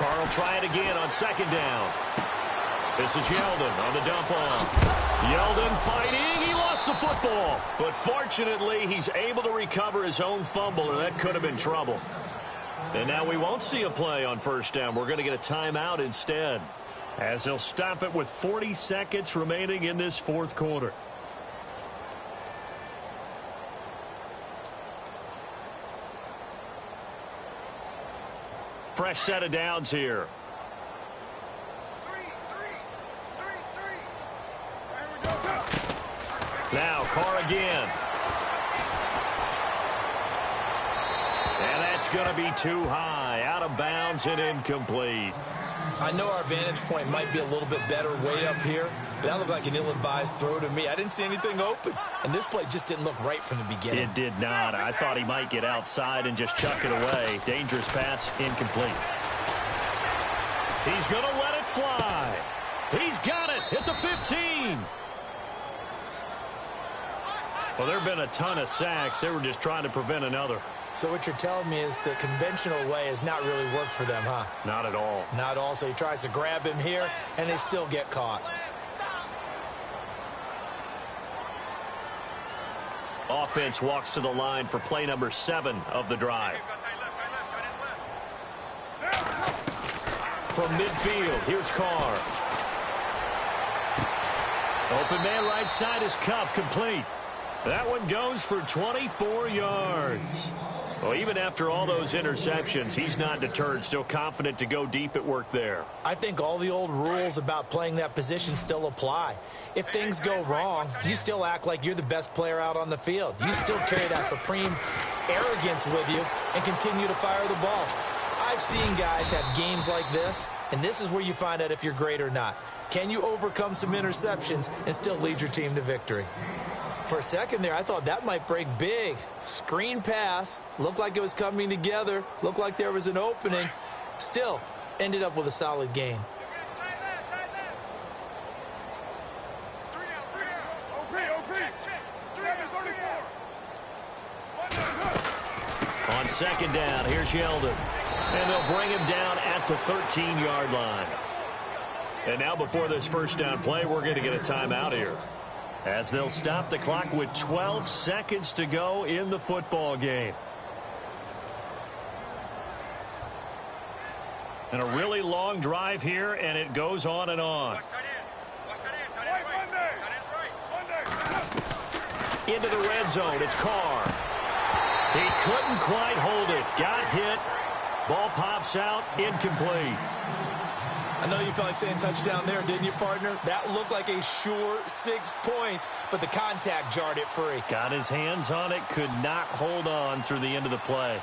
Carr will try it again on 2nd down. This is Yeldon on the dump off. Yeldon fighting. He lost the football. But fortunately, he's able to recover his own fumble, and that could have been trouble. And now we won't see a play on 1st down. We're going to get a timeout instead, as they'll stop it with 40 seconds remaining in this 4th quarter. Fresh set of downs here. Now Carr again. And that's going to be too high. Out of bounds and incomplete. I know our vantage point might be a little bit better way up here, but that looked like an ill-advised throw to me. I didn't see anything open, and this play just didn't look right from the beginning. It did not. I thought he might get outside and just chuck it away. Dangerous pass, incomplete. He's going to let it fly. He's got it at the 15. Well, there have been a ton of sacks. They were just trying to prevent another. So what you're telling me is the conventional way has not really worked for them, huh? Not at all. Not at all. So he tries to grab him here, and they still get caught. Offense walks to the line for play number 7 of the drive. From midfield, here's Carr. Open man right side is Cup, complete. That one goes for 24 yards. Well, even after all those interceptions, he's not deterred, still confident to go deep at work there. I think all the old rules about playing that position still apply. If things go wrong, you still act like you're the best player out on the field. You still carry that supreme arrogance with you and continue to fire the ball. I've seen guys have games like this, and this is where you find out if you're great or not. Can you overcome some interceptions and still lead your team to victory? For a second there, I thought that might break big. Screen pass. Looked like it was coming together. Looked like there was an opening. Still, ended up with a solid gain. On second down, here's Yeldon. And they'll bring him down at the 13-yard line. And now before this first down play, we're going to get a timeout here, as they'll stop the clock with 12 seconds to go in the football game. And a really long drive here, and it goes on and on. Into the red zone, it's Carr. He couldn't quite hold it. Got hit. Ball pops out, incomplete. I know you felt like saying touchdown there, didn't you, partner? That looked like a sure 6 points, but the contact jarred it free. Got his hands on it, could not hold on through the end of the play.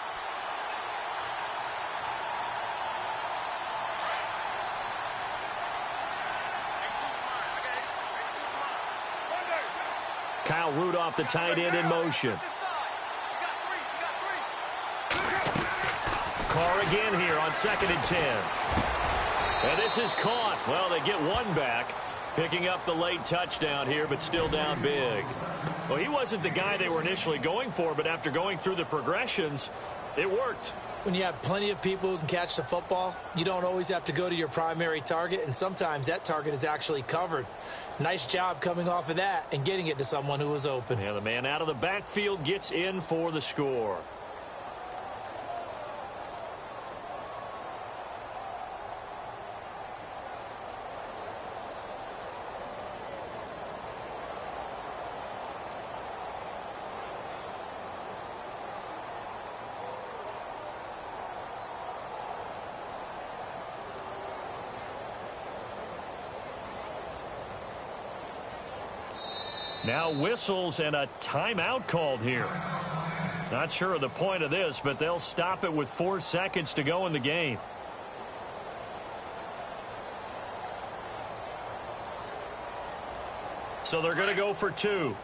Kyle Rudolph, the tight end, in motion. Carr again here on 2nd and 10. And this is caught. Well, they get one back, picking up the late touchdown here, but still down big. Well, he wasn't the guy they were initially going for, but after going through the progressions, it worked. When you have plenty of people who can catch the football, you don't always have to go to your primary target, and sometimes that target is actually covered. Nice job coming off of that and getting it to someone who was open. Yeah, the man out of the backfield gets in for the score. Now whistles and a timeout called here. Not sure of the point of this, but they'll stop it with 4 seconds to go in the game. So they're going to go for 2.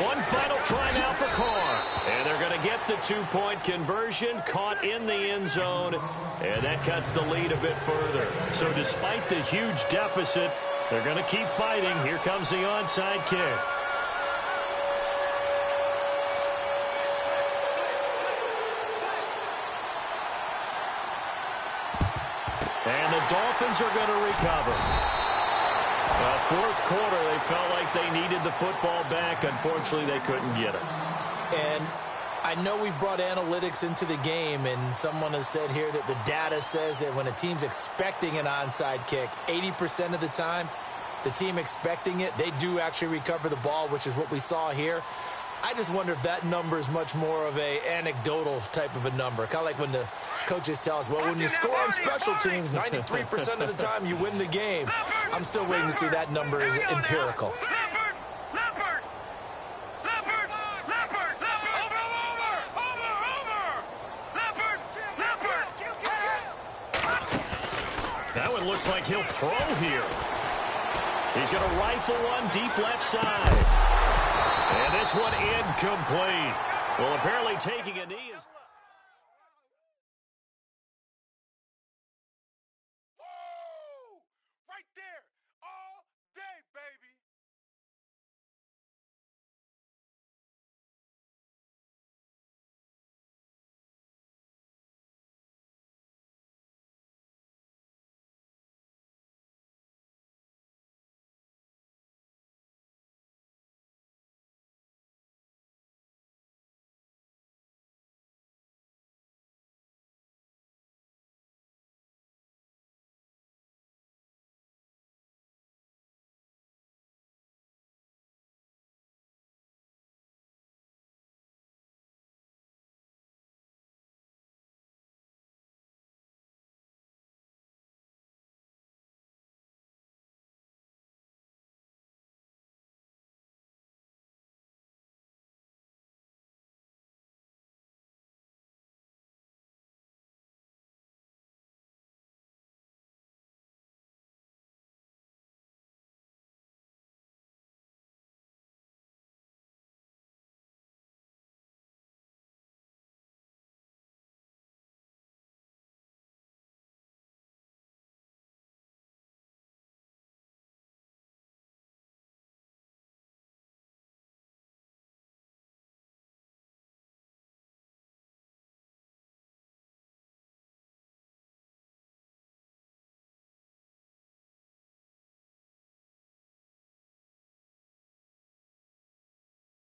One final try now for Carr. And they're going to get the 2-point conversion, caught in the end zone, and that cuts the lead a bit further. So despite the huge deficit, they're going to keep fighting. Here comes the onside kick. And the Dolphins are going to recover. Fourth quarter, they felt like they needed the football back. Unfortunately, they couldn't get it. And I know we brought analytics into the game, and someone has said here that the data says that when a team's expecting an onside kick, 80% of the time, the team expecting it, they do actually recover the ball, which is what we saw here. I just wonder if that number is much more of a anecdotal type of a number. Kind of like when the coaches tell us, well, when you score on special teams, 93% of the time you win the game. I'm still waiting to see that number is empirical. That one looks like he'll throw here. He's going to rifle one deep left side. And this one incomplete. Well, apparently taking a knee is...